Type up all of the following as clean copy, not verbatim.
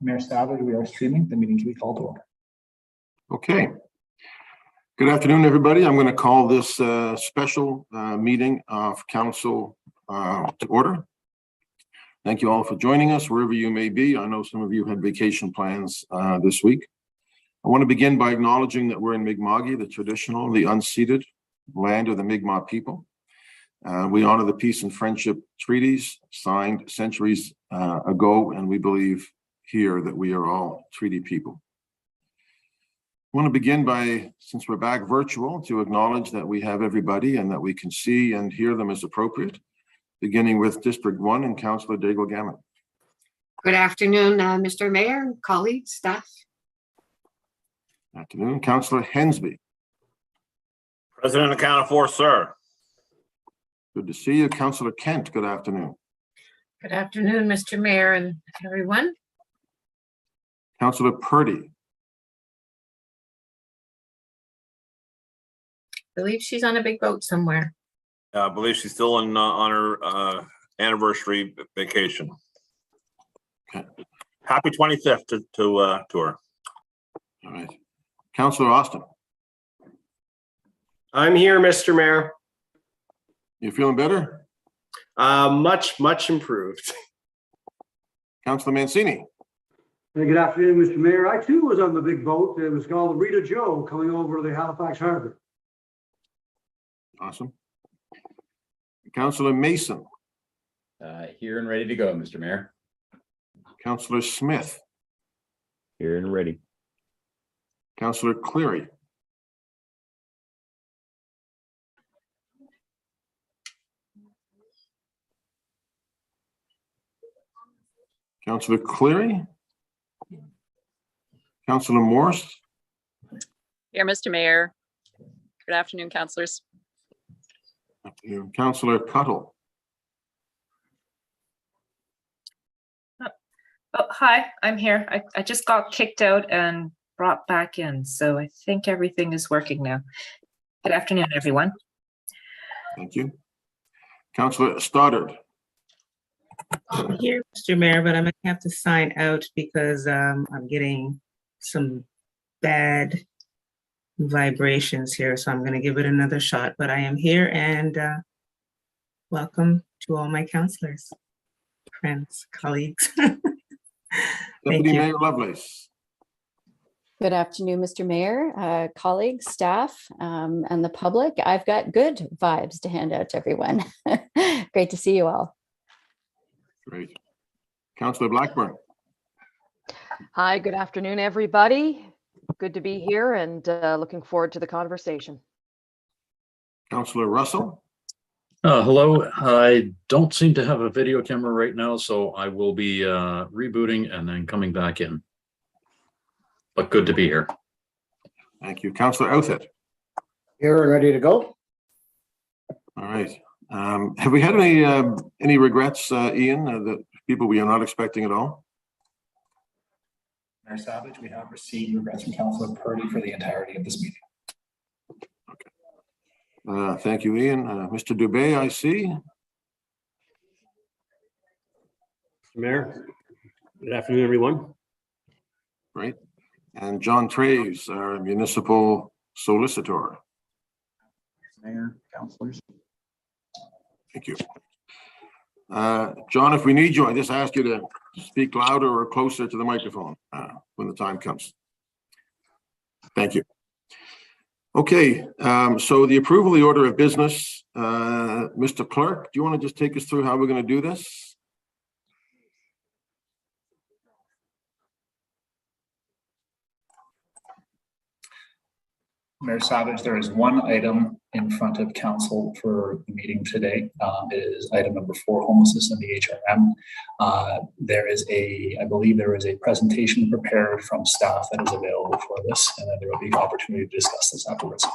Mayor Savage, we are streaming. The meeting can be called to order. Okay. Good afternoon, everybody. I'm going to call this special meeting of council to order. Thank you all for joining us wherever you may be. I know some of you had vacation plans this week. I want to begin by acknowledging that we're in Mi'kma'ki, the traditional, the unceded land of the Mi'kmaq people. We honor the peace and friendship treaties signed centuries ago, and we believe here that we are all treaty people. I want to begin by, since we're back virtual, to acknowledge that we have everybody and that we can see and hear them as appropriate, beginning with District 1 and Councillor Daigle-Gammon. Good afternoon, Mr. Mayor, colleagues, staff. Good afternoon, Councillor Hensby. President accounted for, sir. Good to see you. Councillor Kent, good afternoon. Good afternoon, Mr. Mayor and everyone. Councillor Purdy. I believe she's on a big boat somewhere. I believe she's still on her anniversary vacation. Okay. Happy 25th to her. All right. Councillor Austin. I'm here, Mr. Mayor. You feeling better? Much improved. Councillor Mancini. Hey, good afternoon, Mr. Mayor. I too was on the big boat. It was called the Rita Joe coming over to the Halifax Harbor. Awesome. Councillor Mason. Here and ready to go, Mr. Mayor. Councillor Smith. Here and ready. Councillor Cleary. Councillor Cleary. Councillor Morse. Here, Mr. Mayor. Good afternoon, councillors. Councillor Cuttle. Oh, hi, I'm here. I just got kicked out and brought back in, so I think everything is working now. Good afternoon, everyone. Thank you. Councillor Stoddard. I'm here, Mr. Mayor, but I'm gonna have to sign out because I'm getting some bad vibrations here, so I'm going to give it another shot. But I am here, and welcome to all my councillors, friends, colleagues. Deputy Mayor Lovelace. Good afternoon, Mr. Mayor, colleagues, staff, and the public. I've got good vibes to hand out to everyone. Great to see you all. Great. Councillor Blackburn. Hi, good afternoon, everybody. Good to be here and looking forward to the conversation. Councillor Russell. Hello. I don't seem to have a video camera right now, so I will be rebooting and then coming back in. But good to be here. Thank you. Councillor Outhet. Here and ready to go. All right. Have we had any regrets, Ian, that people we are not expecting at all? Mayor Savage, we have received regrets from Councillor Purdy for the entirety of this meeting. Okay. Thank you, Ian. Mr. Dubé, I see. Mayor, good afternoon, everyone. Great. And John Traves, our municipal solicitor. Mayor, councillors. Thank you. John, if we need you, I just ask you to speak louder or closer to the microphone when the time comes. Thank you. Okay, so the approval of the order of business, Mr. Clerk, do you want to just take us through how we're going to do this? Mayor Savage, there is one item in front of council for the meeting today. It is item number 4, homelessness in the HRM. There is I believe there is a presentation prepared from staff that is available for this, and then there will be an opportunity to discuss this afterwards.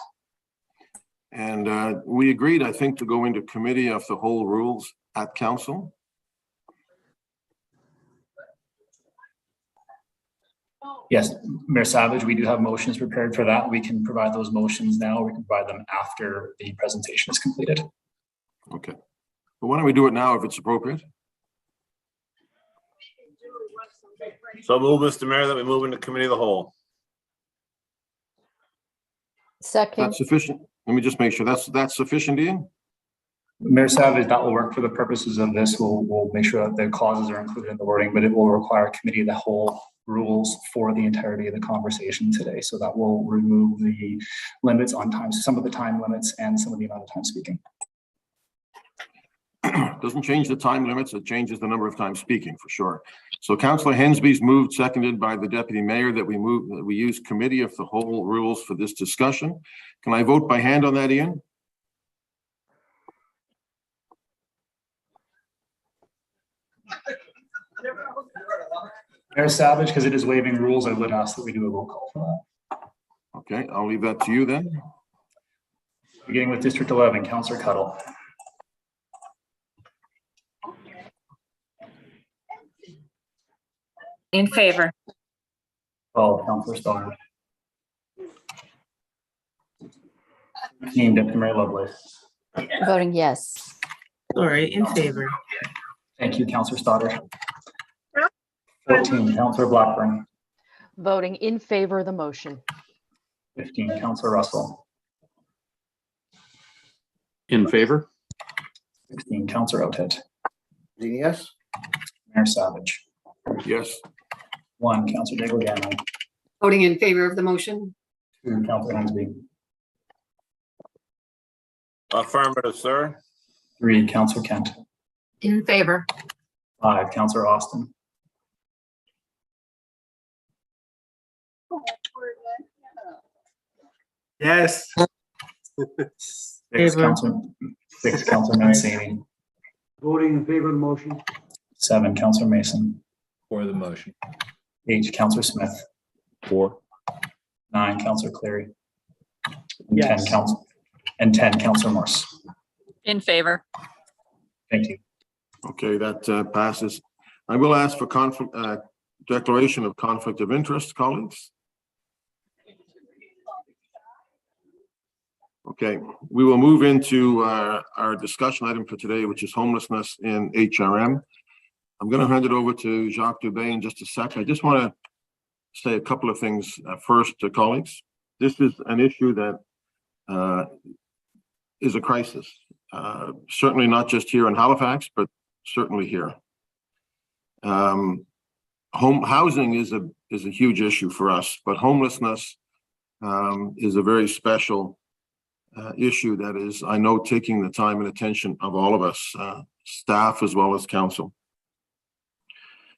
And we agreed, I think, to go into committee of the whole rules at council. Yes, Mayor Savage, we do have motions prepared for that. We can provide those motions now. We can provide them after the presentation is completed. Okay. Well, why don't we do it now if it's appropriate? So move, Mr. Mayor, that we move into committee of the whole. Second, That's sufficient. Let me just make sure that's sufficient, Ian? Mayor Savage, that will work for the purposes of this. We'll make sure that the clauses are included in the wording, but it will require committee of the whole rules for the entirety of the conversation today. So that will remove the limits on time, some of the time limits and some of the amount of time speaking. Doesn't change the time limits, it changes the number of times speaking for sure. So Councillor Hensby's moved, seconded by the Deputy Mayor, that we use committee of the whole rules for this discussion. Can I vote by hand on that, Ian? Mayor Savage, because it is waiving rules, I would ask that we do a roll call for that. Okay, I'll leave that to you then. Beginning with District 11, Councillor Cuttle. In favor. 12, Councillor Stoner. 15, Deputy Mayor Lovelace. voting yes. Sorry, in favor. Thank you, Councillor Stoddard. 14, Councillor Blackburn. Voting in favor of the motion. 15, Councillor Russell. In favor? 16, Councillor Otit. Yes. Mayor Savage. Yes. 1, Councillor Deglegano. Voting in favor of the motion. 2, Councillor Hensby. Affirmative, sir. 3, Councillor Kent. In favor. 5, Councillor Austin. Yes. 6, Councillor Mancini. Voting in favor of the motion. 7, Councillor Mason. For the motion. 8, Councillor Smith. For. 9, Councillor Cleary. Yes. 10, Councillor Morse. In favor. Thank you. Okay, that passes. I will ask for declaration of conflict of interest, colleagues. Okay, we will move into our discussion item for today, which is homelessness in HRM. I'm going to hand it over to Jacques Dubé in just a second. I just want to say a couple of things first to colleagues. This is an issue that is a crisis, certainly not just here in Halifax, but certainly here. Housing is a huge issue for us, but homelessness is a very special issue that is, I know, taking the time and attention of all of us, staff as well as council.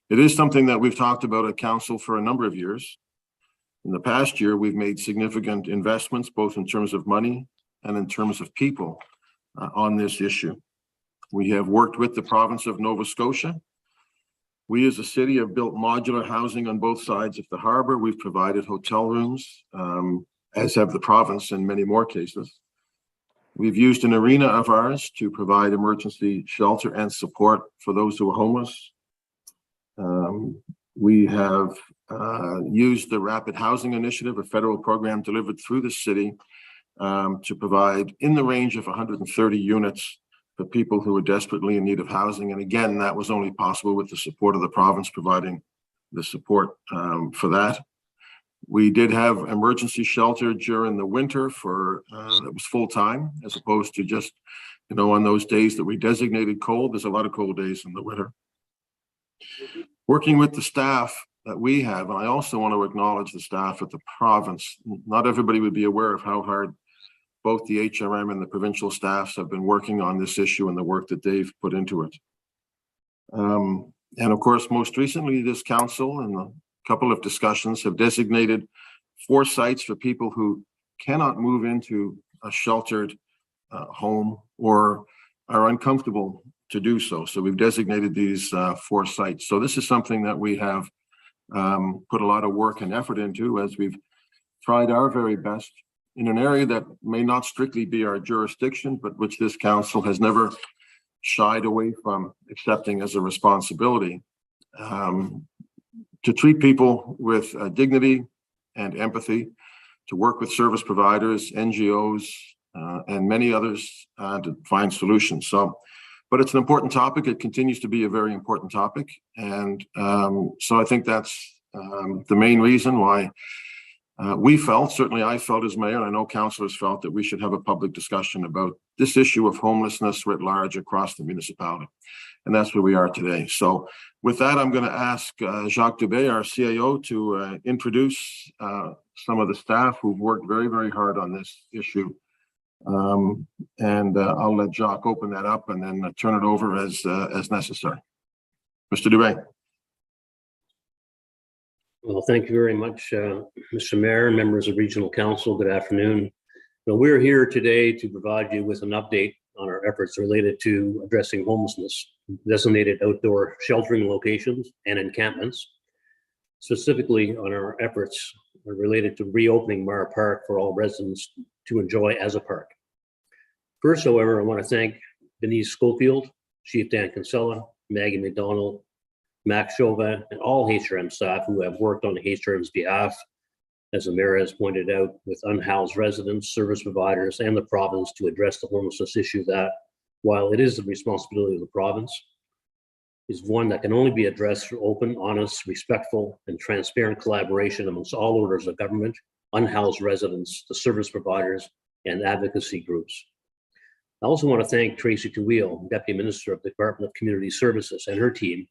It is something that we've talked about at council for a number of years. In the past year, we've made significant investments, both in terms of money and in terms of people on this issue. We have worked with the province of Nova Scotia. We as a city have built modular housing on both sides of the harbor. We've provided hotel rooms, as have the province in many more cases. We've used an arena of ours to provide emergency shelter and support for those who are homeless. We have used the Rapid Housing Initiative, a federal program delivered through the city, to provide in the range of 130 units for people who are desperately in need of housing. And again, that was only possible with the support of the province providing the support for that. We did have emergency shelter during the winter for that was full time, as opposed to just, on those days that we designated cold. There's a lot of cold days in the winter. Working with the staff that we have, and I also want to acknowledge the staff at the province. Not everybody would be aware of how hard both the HRM and the provincial staffs have been working on this issue and the work that they've put into it. And of course, most recently, this council and a couple of discussions have designated 4 sites for people who cannot move into a sheltered home or are uncomfortable to do so. So we've designated these 4 sites. So this is something that we have put a lot of work and effort into as we've tried our very best in an area that may not strictly be our jurisdiction, but which this council has never shied away from accepting as a responsibility, to treat people with dignity and empathy, to work with service providers, NGOs, and many others to find solutions. So but it's an important topic. It continues to be a very important topic. And so I think that's the main reason why we felt, certainly I felt as mayor, and I know councillors felt, that we should have a public discussion about this issue of homelessness writ large across the municipality. And that's where we are today. So with that, I'm going to ask Jacques Dubé, our CAO, to introduce some of the staff who've worked very, very hard on this issue. I'll let Jacques open that up and then turn it over as necessary. Mr. Dubé. Well, thank you very much, Mr. Mayor, members of Regional Council. Good afternoon. Well, we're here today to provide you with an update on our efforts related to addressing homelessness, designated outdoor sheltering locations and encampments, specifically on our efforts related to reopening Mara Park for all residents to enjoy as a park. First, however, I want to thank Denise Schofield, Chief Dan Kinsella, Maggie McDonald, Max Chauvin, and all HRM staff who have worked on the HRM's behalf, as the mayor has pointed out, with unhoused residents, service providers, and the province to address the homelessness issue that, while it is the responsibility of the province, is one that can only be addressed through open, honest, respectful, and transparent collaboration amongst all orders of government, unhoused residents, the service providers, and advocacy groups. I also want to thank Tracy Tuweel, Deputy Minister of the Department of Community Services, and her team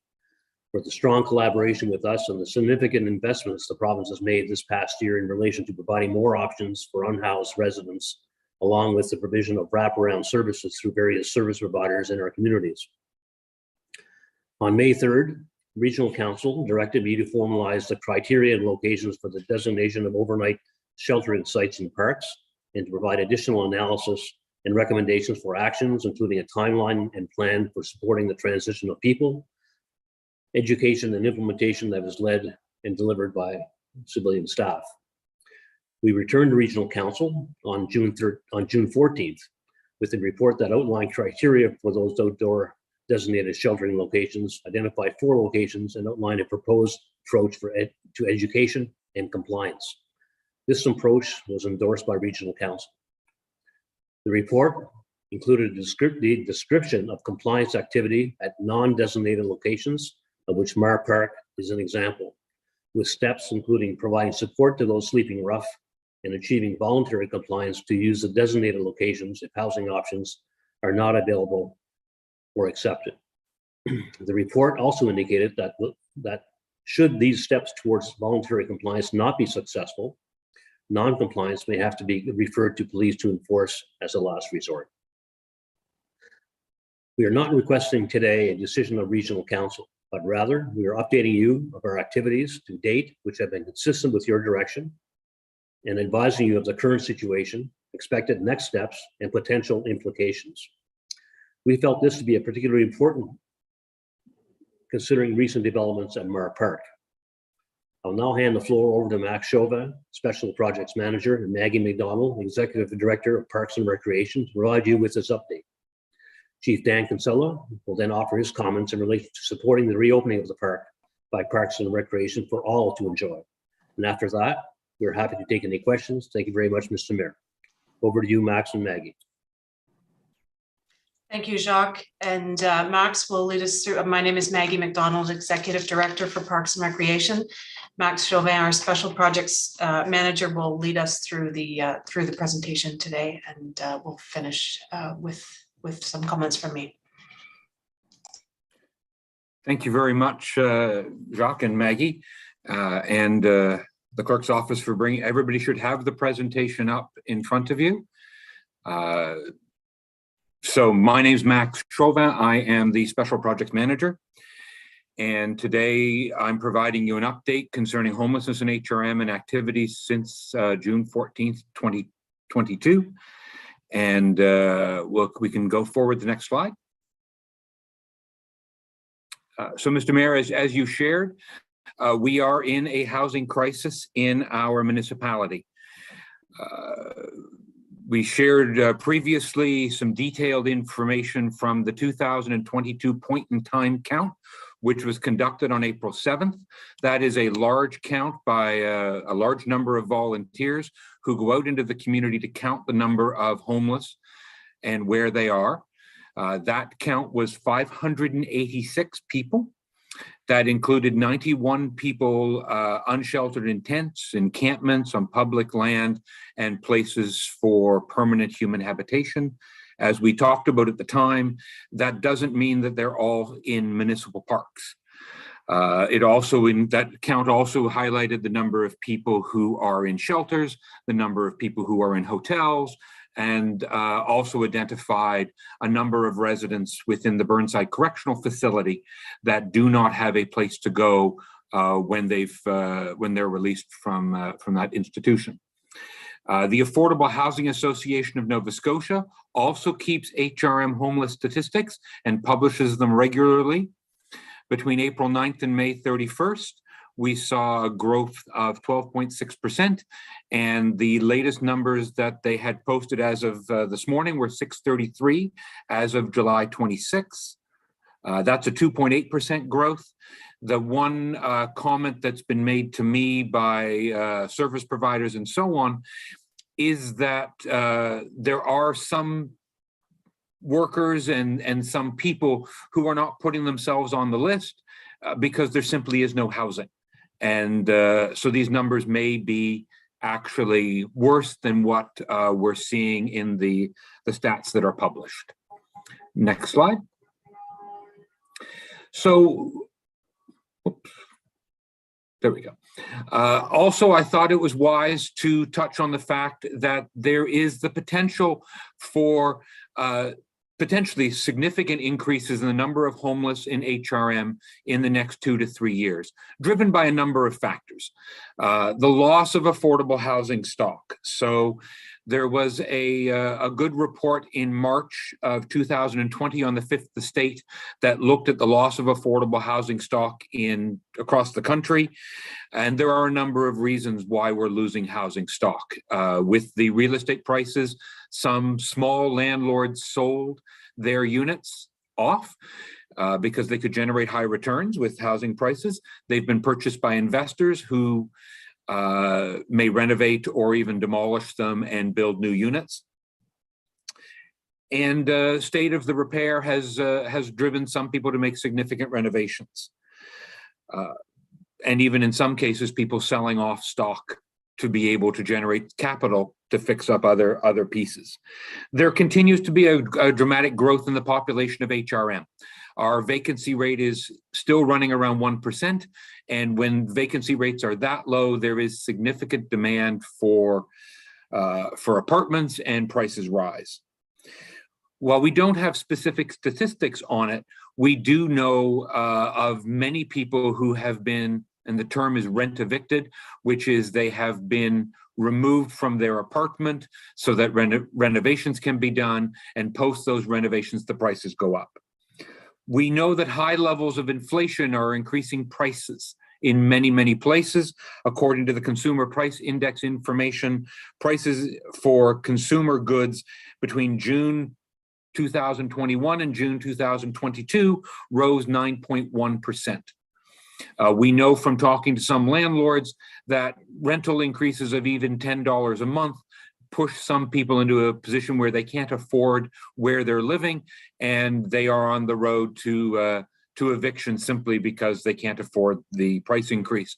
for the strong collaboration with us and the significant investments the province has made this past year in relation to providing more options for unhoused residents, along with the provision of wraparound services through various service providers in our communities. On May 3rd, Regional Council directed me to formalize the criteria and locations for the designation of overnight sheltering sites in parks and to provide additional analysis and recommendations for actions, including a timeline and plan for supporting the transition of people, education and implementation that was led and delivered by civilian staff. We returned to Regional Council on June 14th with a report that outlined criteria for those outdoor designated sheltering locations, identified 4 locations, and outlined a proposed approach to education and compliance. This approach was endorsed by Regional Council. The report included the description of compliance activity at non-designated locations, of which Mara Park is an example, with steps including providing support to those sleeping rough and achieving voluntary compliance to use the designated locations if housing options are not available or accepted. The report also indicated that should these steps towards voluntary compliance not be successful, non-compliance may have to be referred to police to enforce as a last resort. We are not requesting today a decision of Regional Council, but rather we are updating you of our activities to date, which have been consistent with your direction, and advising you of the current situation, expected next steps, and potential implications. We felt this to be a particularly important considering recent developments at Mara Park. I'll now hand the floor over to Max Chauvin, Special Projects Manager, and Maggie McDonald, Executive Director of Parks and Recreation, to provide you with this update. Chief Dan Kinsella will then offer his comments in relation to supporting the reopening of the park by Parks and Recreation for all to enjoy. And after that, we're happy to take any questions. Thank you very much, Mr. Mayor. Over to you, Max and Maggie. Thank you, Jacques. And Max will lead us through. My name is Maggie McDonald, Executive Director for Parks and Recreation. Max Chauvin, our Special Projects Manager, will lead us through the presentation today, and we'll finish with some comments from me. Thank you very much, Jacques and Maggie, and the clerk's office for bringing. Everybody should have the presentation up in front of you. So my name is Max Chauvin. I am the Special Projects Manager. And today I'm providing you an update concerning homelessness and HRM and activities since June 14th, 2022. And we can go forward the next slide. So Mr. Mayor, as you shared, we are in a housing crisis in our municipality. We shared previously some detailed information from the 2022 point in time count, which was conducted on April 7th. That is a large count by a large number of volunteers who go out into the community to count the number of homeless and where they are. That count was 586 people. That included 91 people unsheltered in tents, encampments on public land, and places for permanent human habitation. As we talked about at the time, that doesn't mean that they're all in municipal parks. That count also highlighted the number of people who are in shelters, the number of people who are in hotels, and also identified a number of residents within the Burnside Correctional Facility that do not have a place to go when they're released from that institution. The Affordable Housing Association of Nova Scotia also keeps HRM homeless statistics and publishes them regularly. Between April 9th and May 31st, we saw a growth of 12.6%, and the latest numbers that they had posted as of this morning were 633 as of July 26th. That's a 2.8% growth. The one comment that's been made to me by service providers and so on is that there are some workers and some people who are not putting themselves on the list because there simply is no housing. And so these numbers may be actually worse than what we're seeing in the stats that are published. Next slide. So, oops, there we go. Also, I thought it was wise to touch on the fact that there is the potential for potentially significant increases in the number of homeless in HRM in the next 2 to 3 years, driven by a number of factors. The loss of affordable housing stock. So there was a good report in March of 2020 on the 5th estate that looked at the loss of affordable housing stock across the country. And there are a number of reasons why we're losing housing stock. With the real estate prices, some small landlords sold their units off because they could generate high returns with housing prices. They've been purchased by investors who may renovate or even demolish them and build new units. And state of the repair has driven some people to make significant renovations. And even in some cases, people selling off stock to be able to generate capital to fix up other pieces. There continues to be a dramatic growth in the population of HRM. Our vacancy rate is still running around 1%. And when vacancy rates are that low, there is significant demand for apartments and prices rise. While we don't have specific statistics on it, we do know of many people who have been, and the term is rent evicted, which is they have been removed from their apartment so that renovations can be done, and post those renovations, the prices go up. We know that high levels of inflation are increasing prices in many, many places. According to the Consumer Price Index information, prices for consumer goods between June 2021 and June 2022 rose 9.1%. We know from talking to some landlords that rental increases of even $10 a month push some people into a position where they can't afford where they're living, and they are on the road to eviction simply because they can't afford the price increase.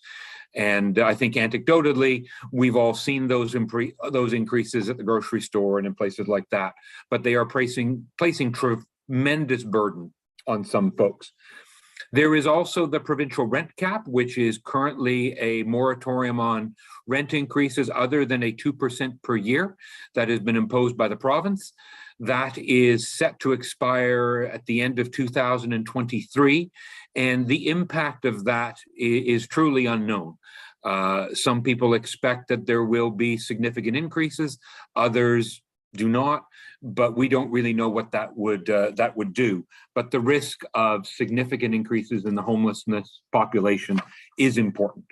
And I think anecdotally, we've all seen those increases at the grocery store and in places like that, but they are placing tremendous burden on some folks. There is also the provincial rent cap, which is currently a moratorium on rent increases other than a 2% per year that has been imposed by the province. That is set to expire at the end of 2023, and the impact of that is truly unknown. Some people expect that there will be significant increases, others do not, but we don't really know what that would do. But the risk of significant increases in the homelessness population is important.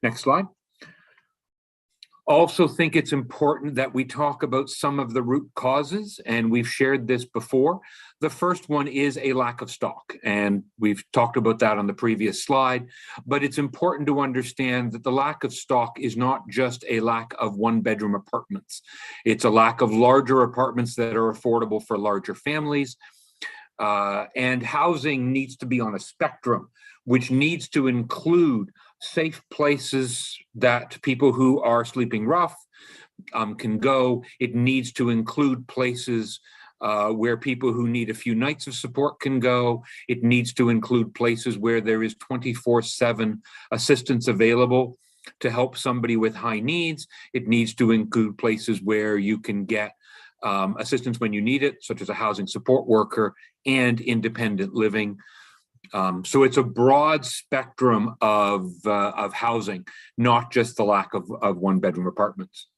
Next slide. Also think it's important that we talk about some of the root causes, and we've shared this before. The first one is a lack of stock, and we've talked about that on the previous slide, but it's important to understand that the lack of stock is not just a lack of one-bedroom apartments. It's a lack of larger apartments that are affordable for larger families, and housing needs to be on a spectrum, which needs to include safe places that people who are sleeping rough can go. It needs to include places where people who need a few nights of support can go. It needs to include places where there is 24/7 assistance available to help somebody with high needs. It needs to include places where you can get assistance when you need it, such as a housing support worker and independent living. So it's a broad spectrum of housing, not just the lack of one-bedroom apartments.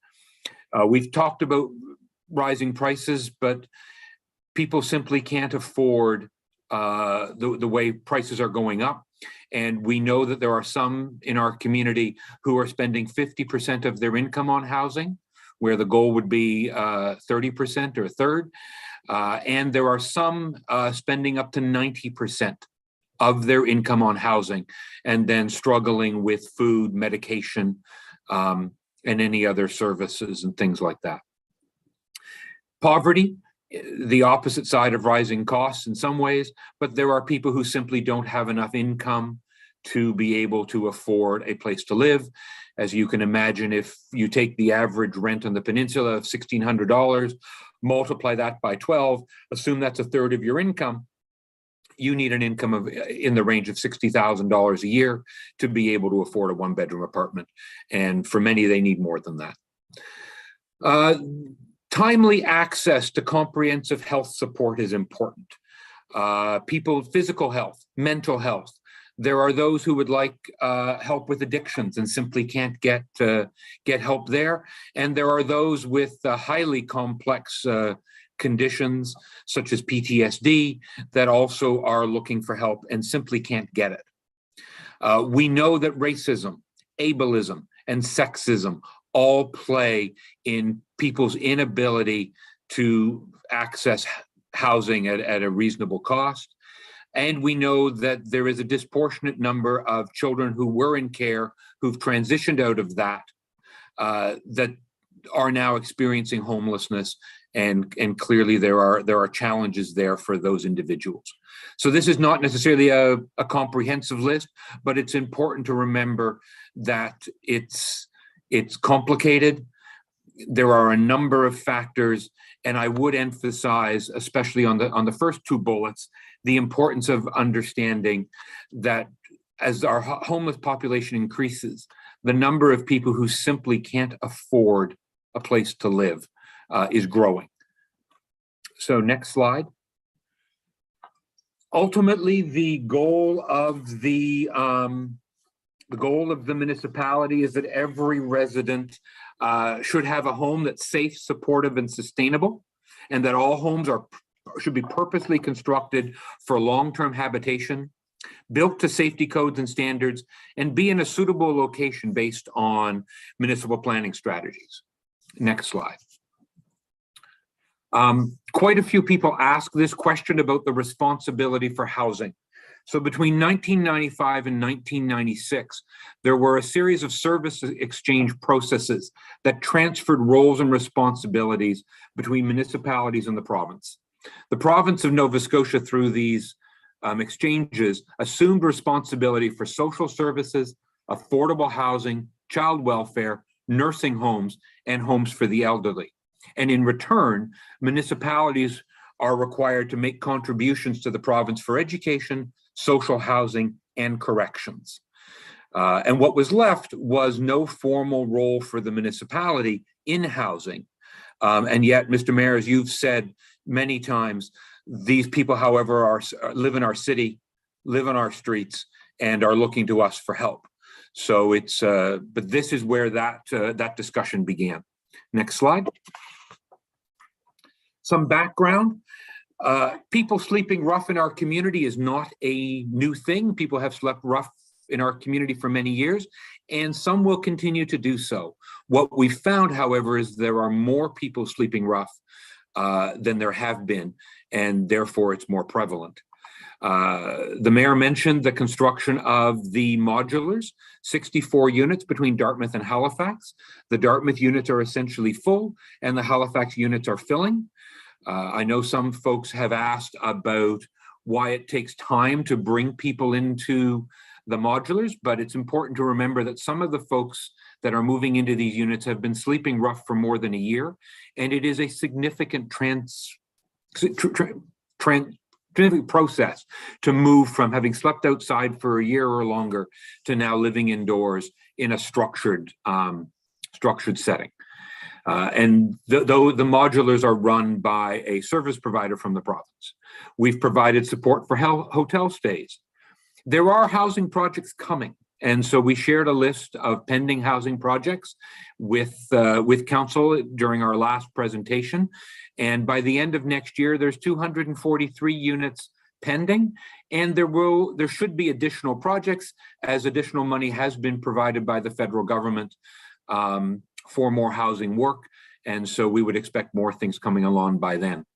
We've talked about rising prices, but people simply can't afford the way prices are going up. And we know that there are some in our community who are spending 50% of their income on housing, where the goal would be 30% or a third. And there are some spending up to 90% of their income on housing, and then struggling with food, medication, and any other services and things like that. Poverty, the opposite side of rising costs in some ways, but there are people who simply don't have enough income to be able to afford a place to live. As you can imagine, if you take the average rent on the peninsula of $1,600, multiply that by 12, assume that's a third of your income, you need an income of in the range of $60,000 a year to be able to afford a one-bedroom apartment. And for many, they need more than that. Timely access to comprehensive health support is important. People's physical health, mental health. There are those who would like help with addictions and simply can't get help there. And there are those with highly complex conditions such as PTSD that also are looking for help and simply can't get it. We know that racism, ableism, and sexism all play in people's inability to access housing at a reasonable cost. And we know that there is a disproportionate number of children who were in care, who've transitioned out of that, that are now experiencing homelessness. And clearly there are challenges there for those individuals. So this is not necessarily a comprehensive list, but it's important to remember that it's complicated. There are a number of factors, and I would emphasize, especially on the first two bullets, the importance of understanding that as our homeless population increases, the number of people who simply can't afford a place to live is growing. So next slide. Ultimately, the goal of the municipality is that every resident should have a home that's safe, supportive, and sustainable, and that all homes should be purposely constructed for long-term habitation, built to safety codes and standards, and be in a suitable location based on municipal planning strategies. Next slide. Quite a few people ask this question about the responsibility for housing. So between 1995 and 1996, there were a series of service exchange processes that transferred roles and responsibilities between municipalities and the province. The province of Nova Scotia, through these exchanges, assumed responsibility for social services, affordable housing, child welfare, nursing homes, and homes for the elderly. And in return, municipalities are required to make contributions to the province for education, social housing, and corrections. And what was left was no formal role for the municipality in housing. And yet, Mr. Mayor, as you've said many times, these people, however, live in our city, live on our streets, and are looking to us for help. So it's, but this is where that discussion began. Next slide. Some background. People sleeping rough in our community is not a new thing. People have slept rough in our community for many years. and some will continue to do so. What we found, however, is there are more people sleeping rough than there have been, and therefore it's more prevalent. The mayor mentioned the construction of the modulars, 64 units between Dartmouth and Halifax. The Dartmouth units are essentially full and the Halifax units are filling. I know some folks have asked about why it takes time to bring people into the modulars, but it's important to remember that some of the folks that are moving into these units have been sleeping rough for more than a year, and it is a significant process to move from having slept outside for a year or longer to now living indoors in a structured setting. Though the modulars are run by a service provider from the province, we've provided support for hotel stays. There are housing projects coming, and so we shared a list of pending housing projects with council during our last presentation. And by the end of next year, there's 243 units pending, and there should be additional projects as additional money has been provided by the federal government for more housing work. And so we would expect more things coming along by then.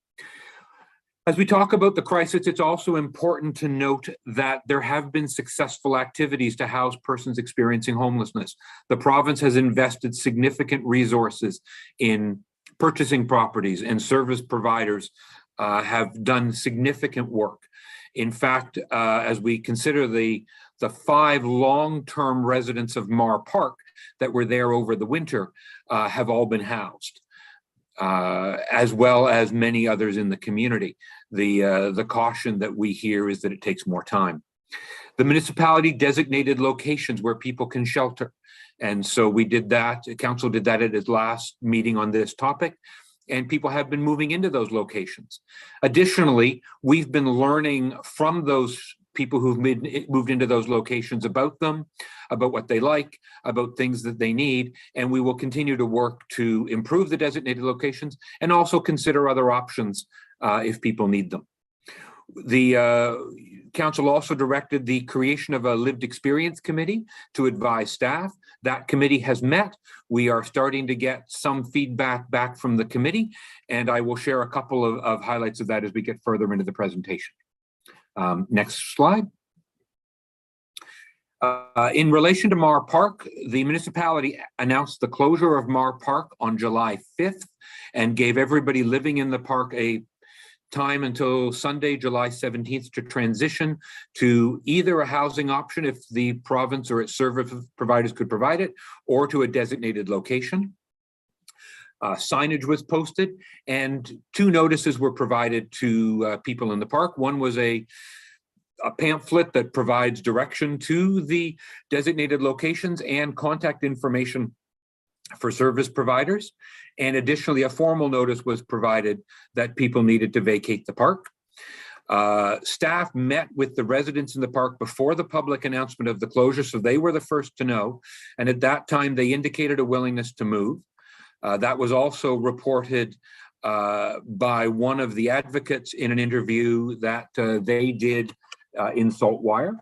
As we talk about the crisis, it's also important to note that there have been successful activities to house persons experiencing homelessness. The province has invested significant resources in purchasing properties, and service providers have done significant work. In fact, as we consider the 5 long-term residents of Mar Park that were there over the winter have all been housed, as well as many others in the community. The caution that we hear is that it takes more time. The municipality designated locations where people can shelter. And so we did that, council did that at its last meeting on this topic, and people have been moving into those locations. Additionally, we've been learning from those people who've moved into those locations about them, about what they like, about things that they need, and we will continue to work to improve the designated locations and also consider other options if people need them. The council also directed the creation of a lived experience committee to advise staff. That committee has met. We are starting to get some feedback back from the committee, and I will share a couple of highlights of that as we get further into the presentation. Next slide. In relation to Mar Park, the municipality announced the closure of Mar Park on July 5th and gave everybody living in the park a time until Sunday, July 17th to transition to either a housing option if the province or its service providers could provide it, or to a designated location. Signage was posted and 2 notices were provided to people in the park. One was a pamphlet that provides direction to the designated locations and contact information for service providers. And additionally, a formal notice was provided that people needed to vacate the park. Staff met with the residents in the park before the public announcement of the closure, so they were the first to know. And at that time, they indicated a willingness to move. That was also reported by one of the advocates in an interview that they did in Saltwire.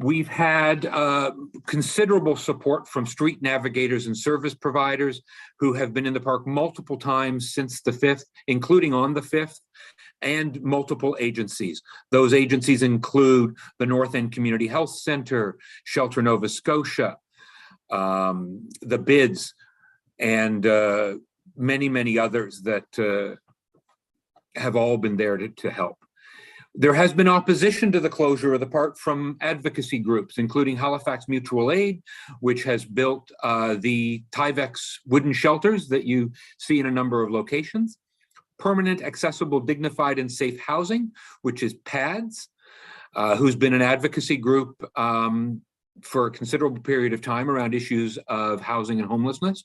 We've had considerable support from street navigators and service providers who have been in the park multiple times since the 5th, including on the 5th, and multiple agencies. Those agencies include the North End Community Health Center, Shelter Nova Scotia, the BIDS, and many, many others that have all been there to help. There has been opposition to the closure of the park from advocacy groups, including Halifax Mutual Aid, which has built the Tyvex wooden shelters that you see in a number of locations. Permanent, Accessible, Dignified, and Safe Housing, which is PADS, who's been an advocacy group for a considerable period of time around issues of housing and homelessness.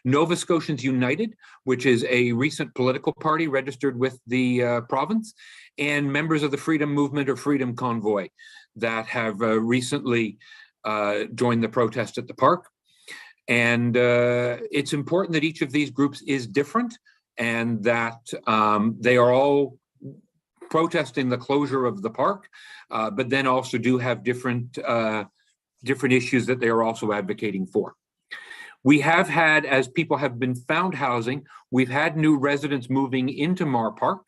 Nova Scotians United, which is a recent political party registered with the province, and members of the Freedom Movement or Freedom Convoy that have recently joined the protest at the park. And it's important that each of these groups is different and that they are all protesting the closure of the park, but then also do have different different issues that they are also advocating for. We have had, as people have been found housing, we've had new residents moving into Mar Park,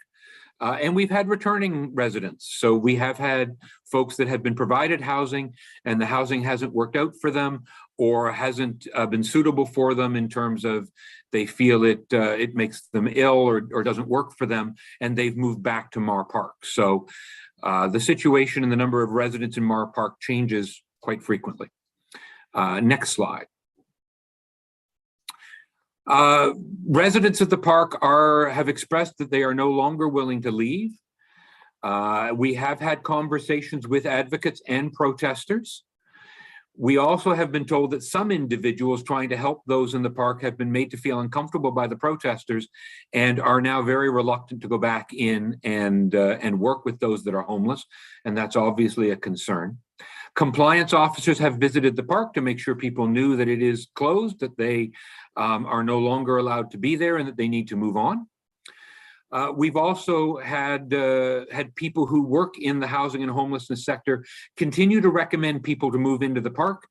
and we've had returning residents. So we have had folks that have been provided housing and the housing hasn't worked out for them or hasn't been suitable for them in terms of they feel it makes them ill or doesn't work for them, and they've moved back to Mar Park. So the situation and the number of residents in Mar Park changes quite frequently. Next slide. Residents at the park have expressed that they are no longer willing to leave. We have had conversations with advocates and protesters. We also have been told that some individuals trying to help those in the park have been made to feel uncomfortable by the protesters and are now very reluctant to go back in and work with those that are homeless. And that's obviously a concern. Compliance officers have visited the park to make sure people knew that it is closed, that they are no longer allowed to be there and that they need to move on. We've also had people who work in the housing and homelessness sector continue to recommend people to move into the park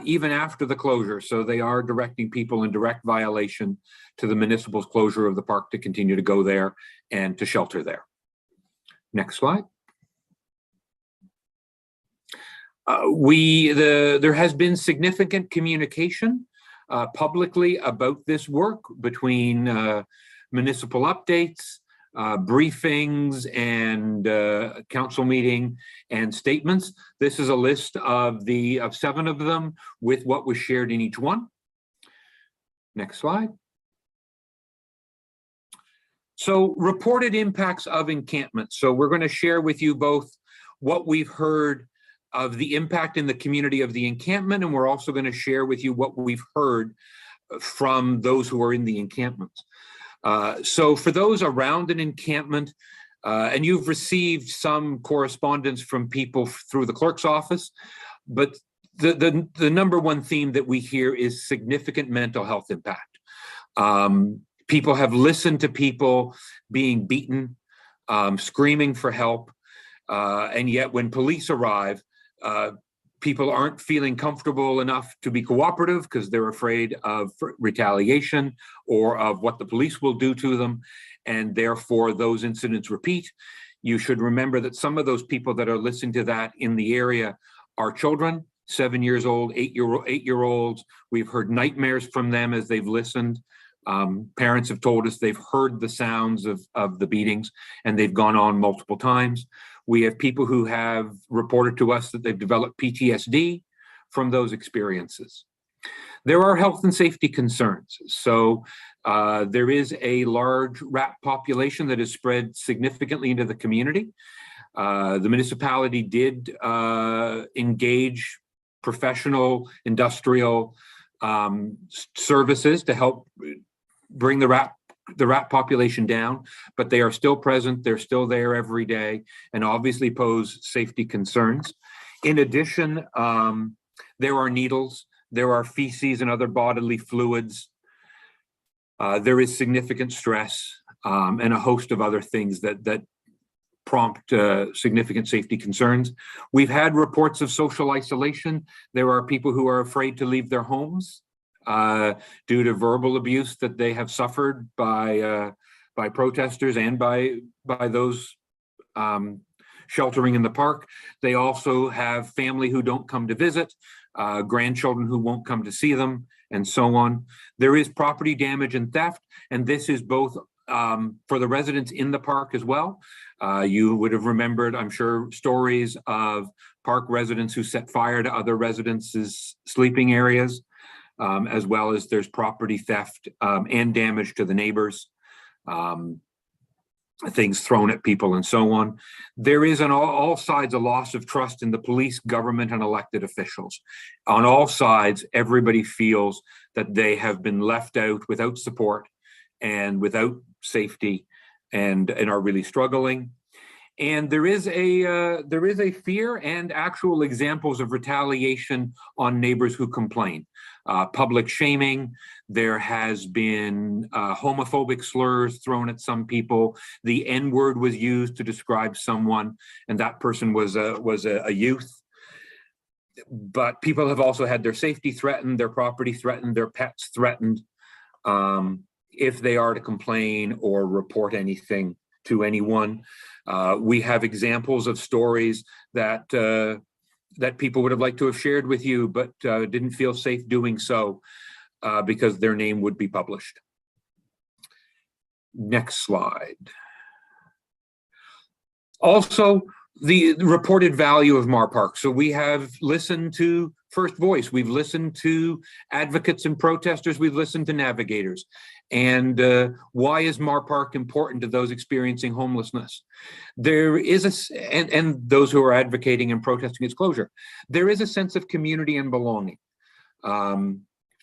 even after the closure. So they are directing people in direct violation to the municipal's closure of the park to continue to go there and to shelter there. Next slide. There has been significant communication publicly about this work between municipal updates, briefings, and council meeting and statements. This is a list of 7 of them with what was shared in each one. Next slide. So reported impacts of encampment. So we're going to share with you both what we've heard of the impact in the community of the encampment, and we're also going to share with you what we've heard from those who are in the encampment. So for those around an encampment, and you've received some correspondence from people through the clerk's office, but the number one theme that we hear is significant mental health impact. People have listened to people being beaten, screaming for help, and yet when police arrive, people aren't feeling comfortable enough to be cooperative because they're afraid of retaliation or of what the police will do to them, and therefore those incidents repeat. You should remember that some of those people that are listening to that in the area are children, 7 years old, 8-year-olds. We've heard nightmares from them as they've listened. Parents have told us they've heard the sounds of the beatings, and they've gone on multiple times. We have people who have reported to us that they've developed PTSD from those experiences. There are health and safety concerns. So there is a large rat population that has spread significantly into the community. The municipality did engage professional industrial services to help bring the rat population down, but they are still present. They're still there every day and obviously pose safety concerns. In addition, there are needles, there are feces and other bodily fluids. There is significant stress and a host of other things that prompt significant safety concerns. We've had reports of social isolation. There are people who are afraid to leave their homes due to verbal abuse that they have suffered by protesters and by those sheltering in the park. They also have family who don't come to visit, grandchildren who won't come to see them, and so on. There is property damage and theft, and this is both for the residents in the park as well. You would have remembered, I'm sure, stories of park residents who set fire to other residents' sleeping areas. As well as there's property theft and damage to the neighbors, things thrown at people and so on. There is on all sides a loss of trust in the police, government, and elected officials. On all sides, everybody feels that they have been left out without support and without safety and are really struggling. And there is a fear and actual examples of retaliation on neighbors who complain. Public shaming, there has been homophobic slurs thrown at some people. The N-word was used to describe someone, and that person was a youth. but people have also had their safety threatened, their property threatened, their pets threatened, if they are to complain or report anything to anyone. We have examples of stories that that people would have liked to have shared with you, but didn't feel safe doing so because their name would be published. Next slide. Also, the reported value of Mar Park. So we have listened to First Voice, we've listened to advocates and protesters, we've listened to navigators. And why is Mar Park important to those experiencing homelessness? There is and those who are advocating and protesting its closure. There is a sense of community and belonging.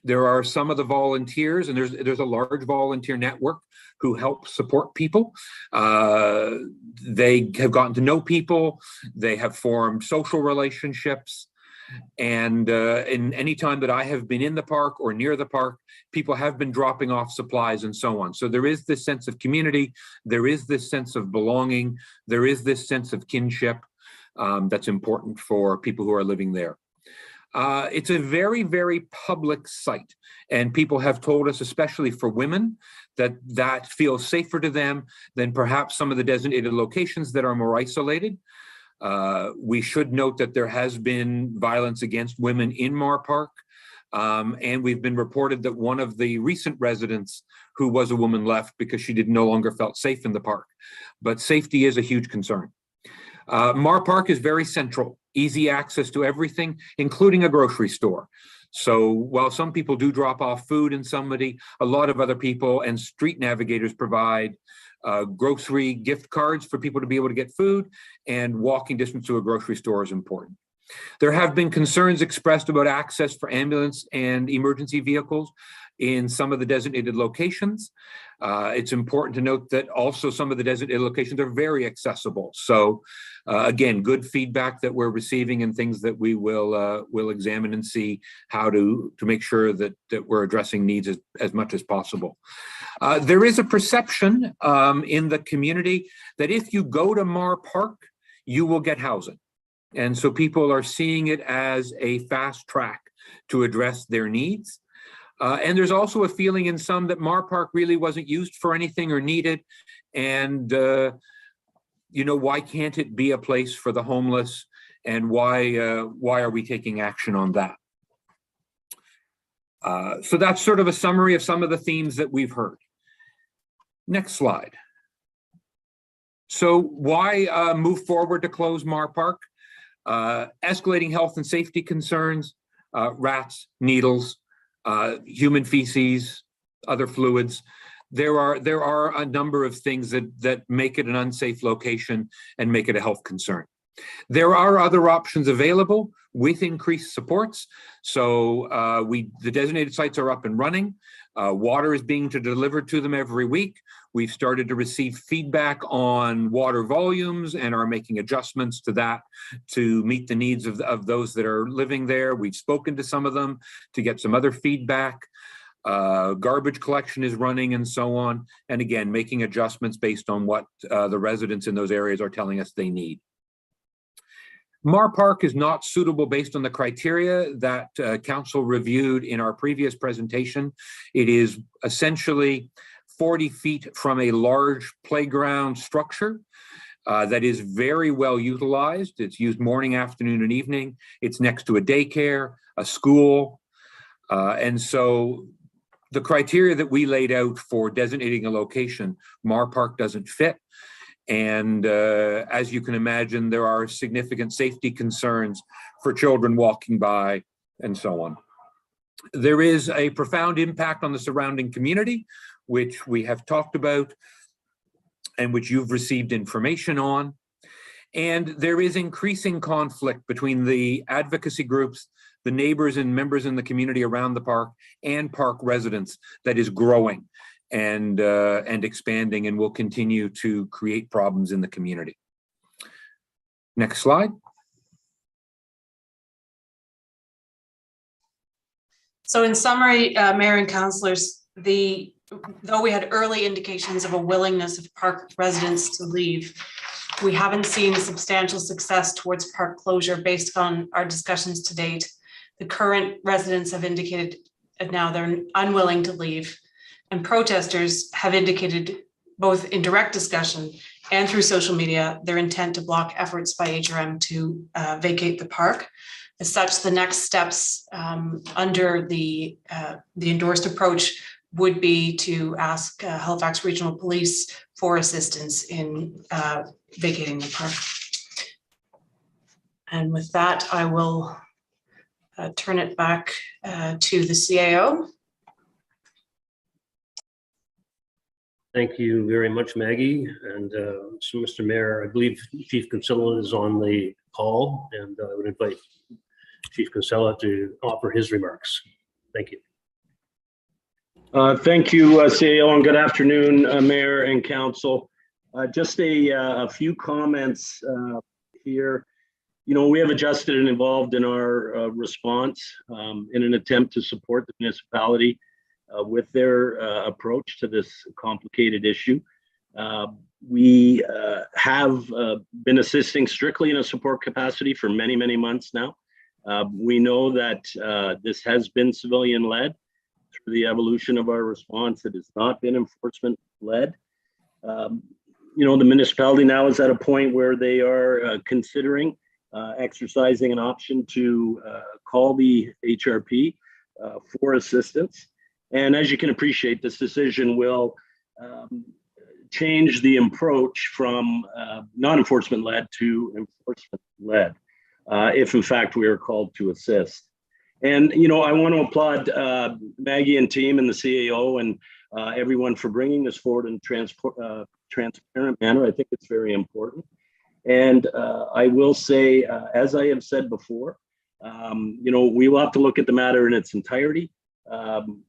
There are some of the volunteers, and there's a large volunteer network who help support people. They have gotten to know people. They have formed social relationships. And in any time that I have been in the park or near the park, people have been dropping off supplies and so on. So there is this sense of community. There is this sense of belonging. There is this sense of kinship that's important for people who are living there. It's a very, very public site, and people have told us, especially for women, that feels safer to them than perhaps some of the designated locations that are more isolated. We should note that there has been violence against women in Mar Park, and we've been reported that one of the recent residents who was a woman left because she no longer felt safe in the park. But safety is a huge concern. Mar Park is very central, easy access to everything, including a grocery store. So while some people do drop off food in somebody, a lot of other people and street navigators provide grocery gift cards for people to be able to get food, and walking distance to a grocery store is important. There have been concerns expressed about access for ambulance and emergency vehicles in some of the designated locations. It's important to note that also some of the designated locations are very accessible. So again, good feedback that we're receiving and things that we will examine and see how to make sure that we're addressing needs as much as possible. There is a perception in the community that if you go to Mar Park, you will get housing. And so people are seeing it as a fast track to address their needs. And there's also a feeling in some that Mar Park really wasn't used for anything or needed. And, why can't it be a place for the homeless? And why are we taking action on that? So that's sort of a summary of some of the themes that we've heard. Next slide. So why move forward to close Mar Park? Escalating health and safety concerns, rats, needles, human feces, other fluids. There are a number of things that make it an unsafe location and make it a health concern. There are other options available with increased supports. So the designated sites are up and running. Water is being delivered to them every week. We've started to receive feedback on water volumes and are making adjustments to that to meet the needs of those that are living there. We've spoken to some of them to get some other feedback. Garbage collection is running and so on. And again, making adjustments based on what the residents in those areas are telling us they need. Mar Park is not suitable based on the criteria that Council reviewed in our previous presentation. It is essentially 40 feet from a large playground structure that is very well utilized. It's used morning, afternoon, and evening. It's next to a daycare, a school. And so the criteria that we laid out for designating a location, Mar Park doesn't fit. And as you can imagine, there are significant safety concerns for children walking by and so on. There is a profound impact on the surrounding community, which we have talked about and which you've received information on. And there is increasing conflict between the advocacy groups, the neighbors and members in the community around the park, and park residents that is growing and expanding and will continue to create problems in the community. Next slide. So in summary, Mayor and councillors, though we had early indications of a willingness of park residents to leave, We haven't seen substantial success towards park closure based on our discussions to date. The current residents have indicated now they're unwilling to leave, and protesters have indicated both in direct discussion and through social media their intent to block efforts by HRM to vacate the park. As such, the next steps under the endorsed approach would be to ask Halifax Regional Police for assistance in vacating the park. And with that, I will turn it back to the CAO. Thank you very much, Maggie. And so, Mr. Mayor, I believe Chief Kinsella is on the call, and I would invite Chief Kinsella to offer his remarks. Thank you. Thank you, CAO, and good afternoon, Mayor and Council. Just a few comments here. You know, we have adjusted and evolved in our response in an attempt to support the municipality with their approach to this complicated issue. We have been assisting strictly in a support capacity for many, many months now. We know that this has been civilian-led. Through the evolution of our response, it has not been enforcement-led. You know, the municipality now is at a point where they are considering exercising an option to call the HRP for assistance. And as you can appreciate, this decision will change the approach from non-enforcement-led to enforcement-led, if in fact we are called to assist. And, you know, I want to applaud Maggie and team and the CAO and everyone for bringing this forward in a transparent manner. I think it's very important. And I will say, as I have said before, you know, we will have to look at the matter in its entirety,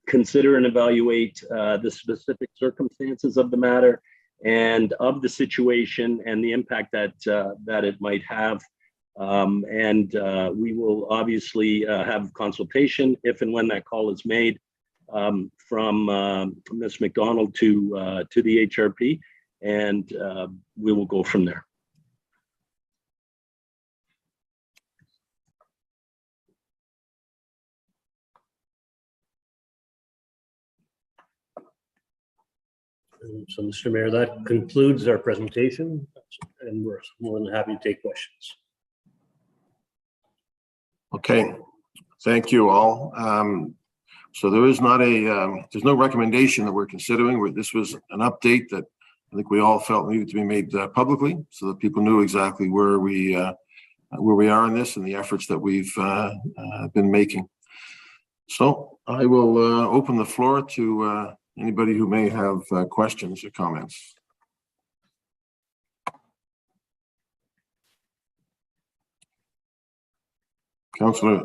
consider and evaluate the specific circumstances of the matter and of the situation and the impact that that it might have. We will obviously have consultation if and when that call is made from Ms. McDonald to the HRP, and we will go from there. So, Mr. Mayor, that concludes our presentation, and we're more than happy to take questions. Okay, thank you all. So there is not a, there's no recommendation that we're considering. This was an update that I think we all felt needed to be made publicly so that people knew exactly where we are in this and the efforts that we've been making. So I will open the floor to anybody who may have questions or comments. Councillor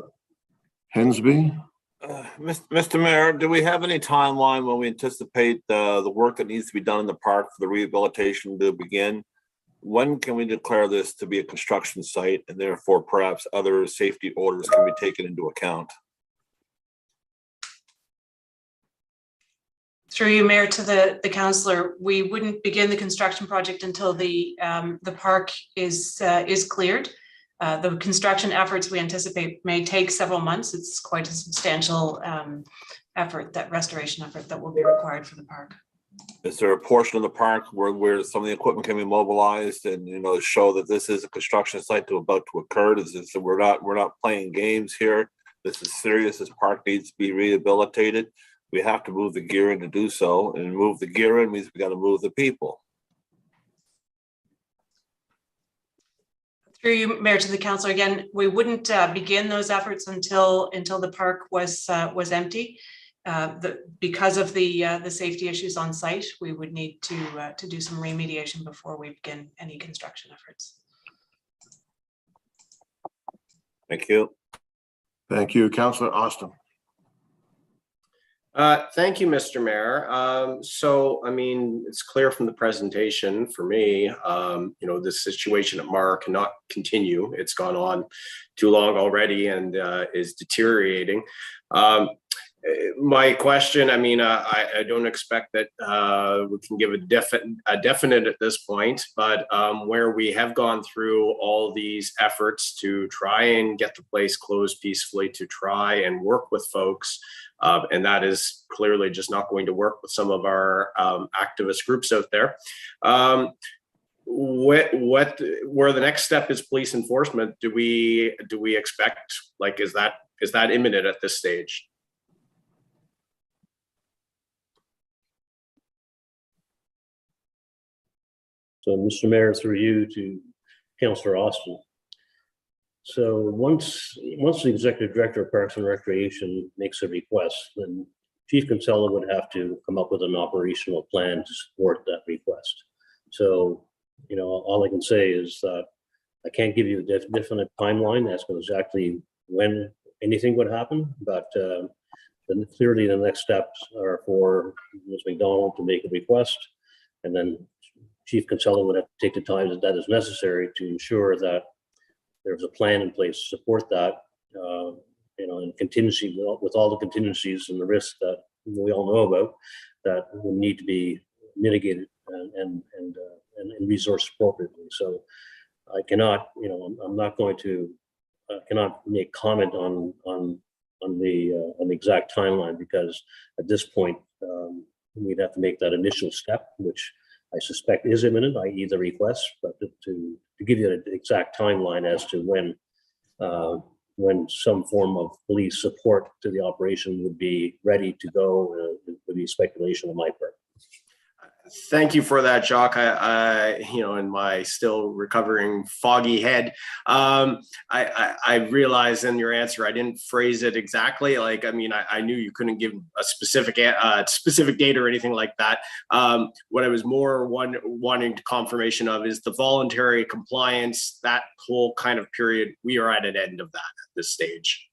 Hensby. Mr. Mayor, do we have any timeline when we anticipate the work that needs to be done in the park for the rehabilitation to begin? When can we declare this to be a construction site and therefore perhaps other safety orders can be taken into account? Through you, Mayor, to the councillor, we wouldn't begin the construction project until the park is cleared. The construction efforts we anticipate may take several months. It's quite a substantial effort, that restoration effort that will be required for the park. Is there a portion of the park where some of the equipment can be mobilized and, you know, show that this is a construction site about to occur? So we're not playing games here. This is serious. This park needs to be rehabilitated. We have to move the gear in to do so, and move the gear in means we got to move the people. Through you, Mayor, to the councillor again, we wouldn't begin those efforts until the park was empty. Because of the safety issues on site, we would need to do some remediation before we begin any construction efforts. Thank you. Thank you, Councillor Austin. Thank you, Mr. Mayor. So, I mean, it's clear from the presentation for me, you know, this situation at Mar cannot continue. It's gone on too long already and is deteriorating. My question, I mean, I don't expect that we can give a definite at this point, but where we have gone through all these efforts to try and get the place closed peacefully, to try and work with folks, and that is clearly just not going to work with some of our activist groups out there. Where the next step is police enforcement, do we expect, like, is that imminent at this stage? So, Mr. Mayor, through you to Councillor Austin. So once the Executive Director of Parks and Recreation makes a request, then Chief Kinsella would have to come up with an operational plan to support that request. So, you know, all I can say is that I can't give you a definite timeline as to exactly when anything would happen, but then clearly the next steps are for Ms. McDonald to make a request, and then Chief Kinsella would have to take the time that is necessary to ensure that there's a plan in place to support that, you know, and contingency with all the contingencies and the risks that we all know about that will need to be mitigated and resourced appropriately. So I cannot, you know, I'm not going to, cannot make comment on the exact timeline, because at this point we'd have to make that initial step, which I suspect is imminent, i.e. the request, but to give you an exact timeline as to when some form of police support to the operation would be ready to go would be speculation on my part. Thank you for that, Jacques. I you know, in my still recovering foggy head, I realized in your answer I didn't phrase it exactly. Like, I mean, I knew you couldn't give a specific date or anything like that. What I was more wanting confirmation of is the voluntary compliance, that whole kind of period. We are at an end of that at this stage.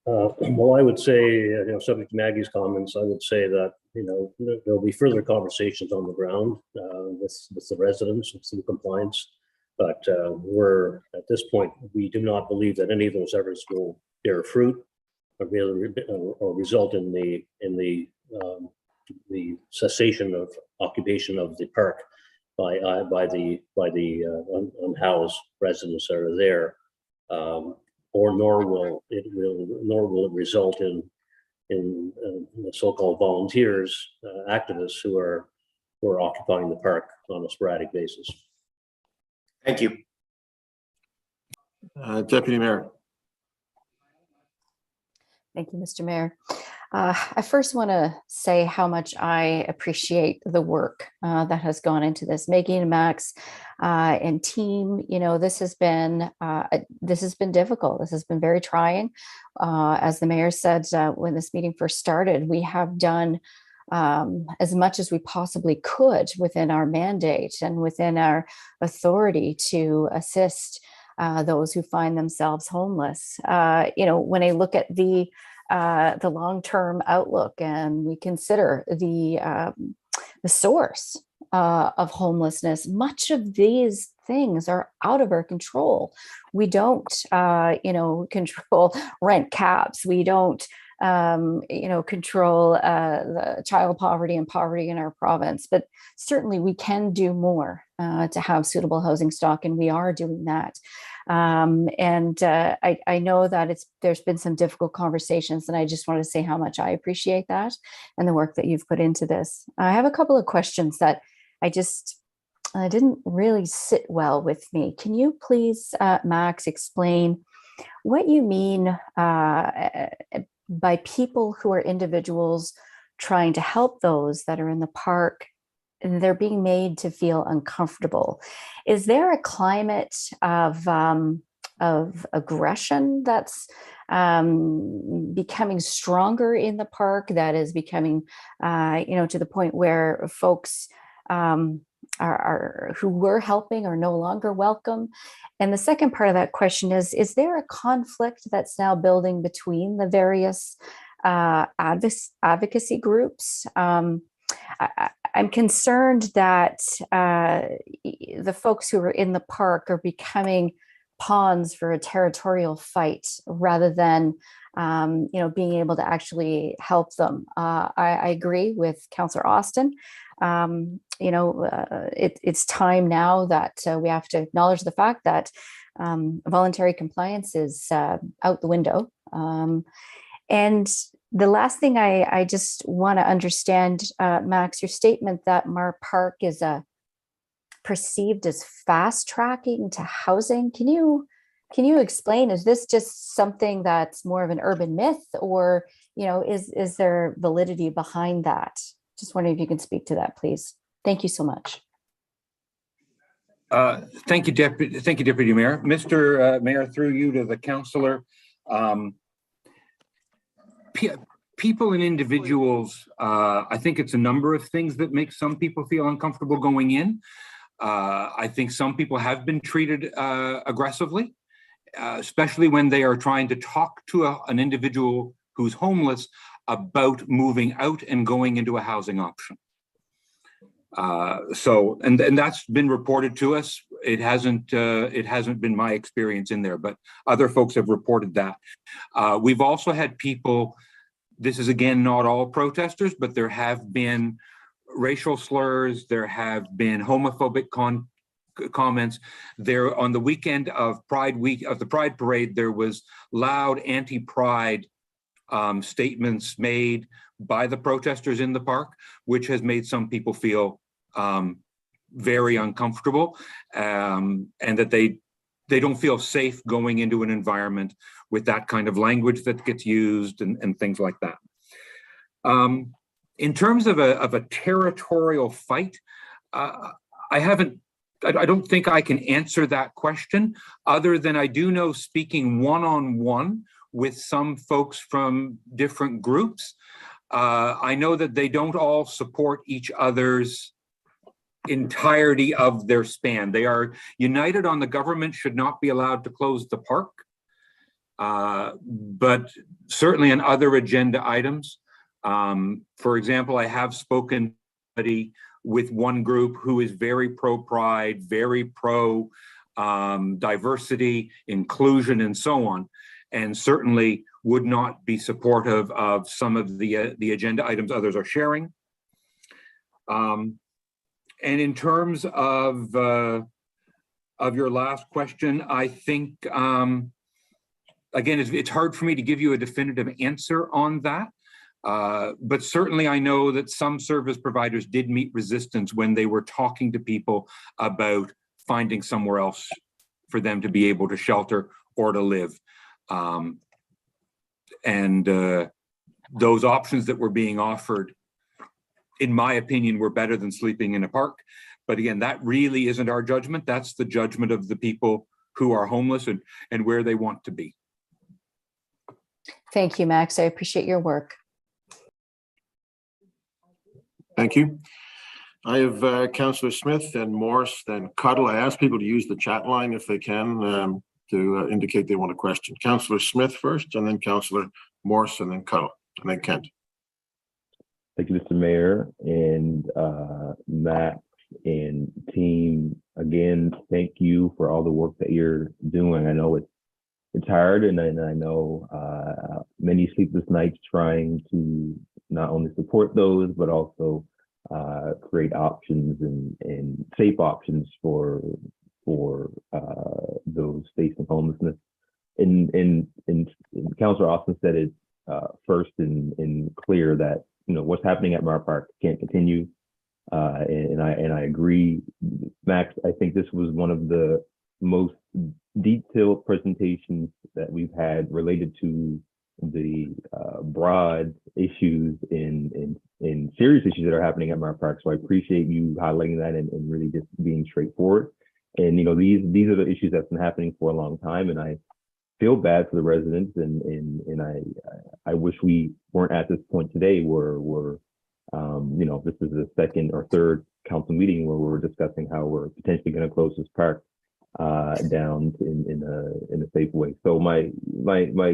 Well, I would say, you know, subject to Maggie's comments, I would say that, you know, there'll be further conversations on the ground with the residents and some compliance. But we're at this point, we do not believe that any of those efforts will bear fruit or result in the cessation of occupation of the park by the unhoused residents that are there. Nor will it result in the so-called volunteers, activists who are occupying the park on a sporadic basis. Thank you. Deputy Mayor. Thank you, Mr. Mayor. I first want to say how much I appreciate the work that has gone into this. Maggie and Max and team, you know, this has been difficult. This has been very trying. As the mayor said when this meeting first started, we have done as much as we possibly could within our mandate and within our authority to assist those who find themselves homeless. You know, when I look at the long-term outlook and we consider the source of homelessness, much of these things are out of our control. We don't, you know, control rent caps. We don't, you know, control the child poverty and poverty in our province, but certainly we can do more to have suitable housing stock, and we are doing that. I know that there's been some difficult conversations, and I just want to say how much I appreciate that and the work that you've put into this. I have a couple of questions that didn't really sit well with me. Can you please, Max, explain what you mean by people who are individuals trying to help those that are in the park and they're being made to feel uncomfortable? Is there a climate of aggression that's becoming stronger in the park, that is becoming, you know, to the point where folks who were helping are no longer welcome? And the second part of that question is there a conflict that's now building between the various advocacy groups? I'm concerned that the folks who are in the park are becoming pawns for a territorial fight rather than being able to actually help them. I agree with Councillor Austin. It's time now that we have to acknowledge the fact that voluntary compliance is out the window. And the last thing I just want to understand, Max, your statement that Mar Park is perceived as fast tracking to housing. Can you explain? Is this just something that's more of an urban myth, or is there validity behind that? Just wondering if you can speak to that, please. Thank you so much. Thank you, Deputy Mayor. Mr. Mayor, through you to the councillor. People and individuals, I think it's a number of things that make some people feel uncomfortable going in. I think some people have been treated aggressively, especially when they are trying to talk to an individual who's homeless about moving out and going into a housing option. And that's been reported to us. It hasn't been my experience in there, but other folks have reported that. We've also had people, this is again, not all protesters, but there have been racial slurs, there have been homophobic comments. There on the weekend of Pride Week, of the Pride Parade, there was loud anti-Pride statements made by the protesters in the park, which has made some people feel very uncomfortable, and that they don't feel safe going into an environment with that kind of language that gets used and things like that. In terms of a territorial fight, I don't think I can answer that question, other than I do know, speaking one-on-one with some folks from different groups, I know that they don't all support each other's entirety of their span. They are united on the government should not be allowed to close the park, but certainly on other agenda items. For example, I have spoken with one group who is very pro-Pride, very pro-diversity, inclusion, and so on, and certainly would not be supportive of some of the agenda items others are sharing. And in terms of your last question, I think, again, it's hard for me to give you a definitive answer on that. But certainly I know that some service providers did meet resistance when they were talking to people about finding somewhere else for them to be able to shelter or to live. Those options that were being offered, in my opinion, were better than sleeping in a park. But again, that really isn't our judgment. That's the judgment of the people who are homeless and where they want to be. Thank you, Max. I appreciate your work. Thank you. I have Councillor Smith and Morse, then Cuddle. I ask people to use the chat line if they can to indicate they want a question. Councillor Smith first, and then Councillor Morse, and then Cuddle, and then Kent. Thank you, Mr. Mayor, and Max and team. Again, thank you for all the work that you're doing. I know it's hard, and I know many sleepless nights trying to not only support those, but also create options and safe options for those facing homelessness. And Councillor Austin said it first and clear that what's happening at Mar Park can't continue, and I agree, Max. I think this was one of the most detailed presentations that we've had related to the broad issues and serious issues that are happening at Mar Park. So I appreciate you highlighting that and really just being straightforward. And these are the issues that's been happening for a long time, and I feel bad for the residents, and I wish we weren't at this point today where we're this is the second or third council meeting where we're discussing how we're potentially going to close this park down in a safe way. So my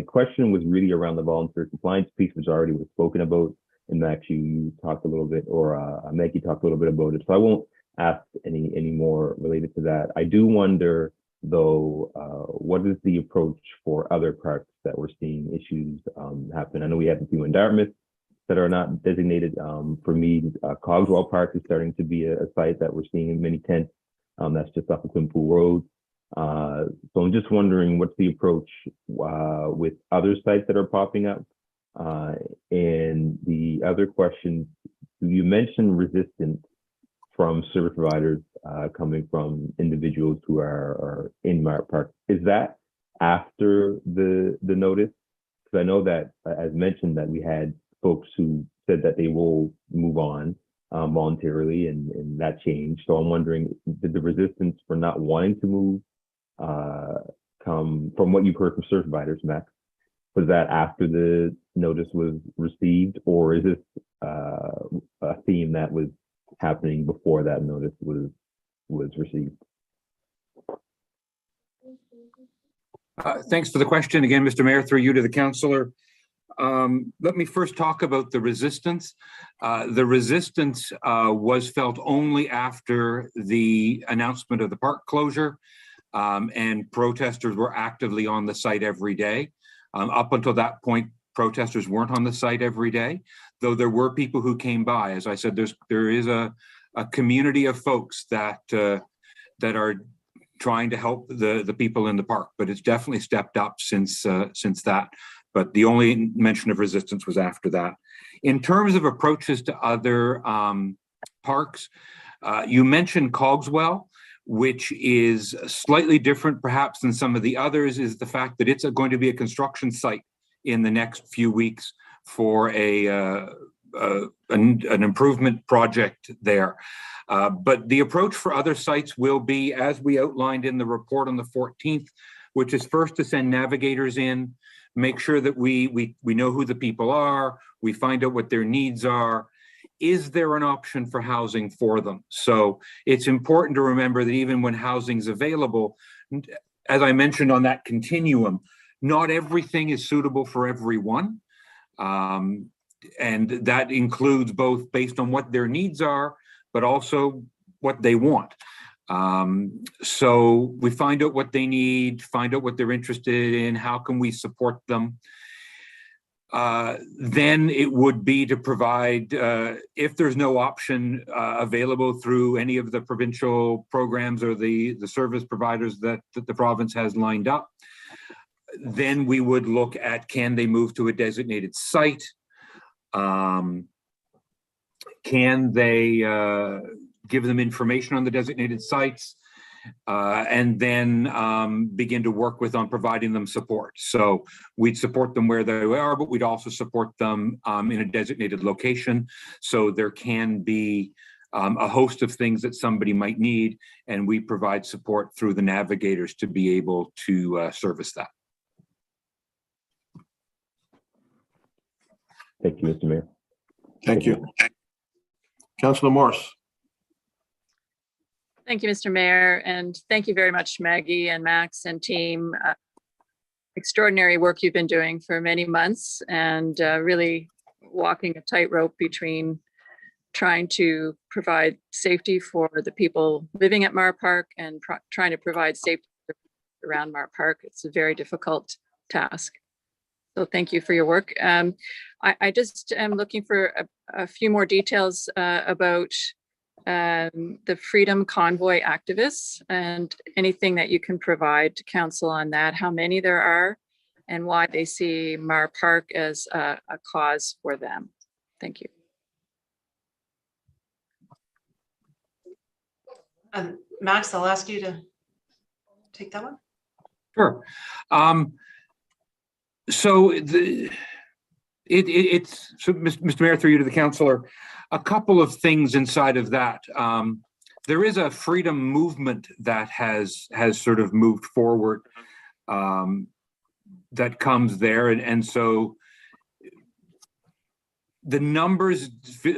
question was really around the voluntary compliance piece, which already was spoken about, and Max, you talked a little bit, or Maggie talked a little bit about it. So I won't ask any more related to that. I do wonder though, what is the approach for other parks that we're seeing issues happen? I know we have a few in Dartmouth that are not designated. For me, Cogswell Park is starting to be a site that we're seeing many tents. That's just off of Quinpool Road. So I'm just wondering what's the approach with other sites that are popping up? And the other question, you mentioned resistance from service providers coming from individuals who are in Mark Park. Is that after the notice? Because I know that, as mentioned, that we had folks who said that they will move on voluntarily, and that changed. So I'm wondering, did the resistance for not wanting to move come from what you've heard from service providers, Max? Was that after the notice was received, or is this a theme that was happening before that notice was received? Thanks for the question again, Mr. Mayor, through you to the councillor. Let me first talk about the resistance. The resistance was felt only after the announcement of the park closure, and protesters were actively on the site every day. Up until that point, protesters weren't on the site every day, though there were people who came by. As I said, there is a community of folks that are trying to help the people in the park, but it's definitely stepped up since that. But the only mention of resistance was after that. In terms of approaches to other parks, you mentioned Cogswell, which is slightly different perhaps than some of the others, is the fact that it's going to be a construction site in the next few weeks for an improvement project there. But the approach for other sites will be, as we outlined in the report on the 14th, which is first to send navigators in, make sure that we know who the people are, we find out what their needs are. Is there an option for housing for them? So it's important to remember that even when housing's available, as I mentioned on that continuum, not everything is suitable for everyone. And that includes both based on what their needs are, but also what they want. So we find out what they need, find out what they're interested in, how can we support them? Then it would be to provide, if there's no option available through any of the provincial programs or the service providers that the province has lined up, then we would look at, can they move to a designated site? Can they give them information on the designated sites? And then begin to work on providing them support. So we'd support them where they are, but we'd also support them in a designated location. So there can be a host of things that somebody might need, and we provide support through the navigators to be able to service that. Thank you, Mr. Mayor. Thank you. Councillor Morris. Thank you, Mr. Mayor, and thank you very much, Maggie and Max and team. Extraordinary work you've been doing for many months, and really walking a tightrope between trying to provide safety for the people living at Mar Park and trying to provide safety around Mar Park. It's a very difficult task. So thank you for your work. I just am looking for a few more details about the Freedom Convoy activists, and anything that you can provide to council on that, how many there are and why they see Mar Park as a cause for them. Thank you. Max, I'll ask you to take that one. Sure. So Mr. Mayor, through you to the councillor, a couple of things inside of that. There is a freedom movement that has sort of moved forward that comes there. And so the numbers,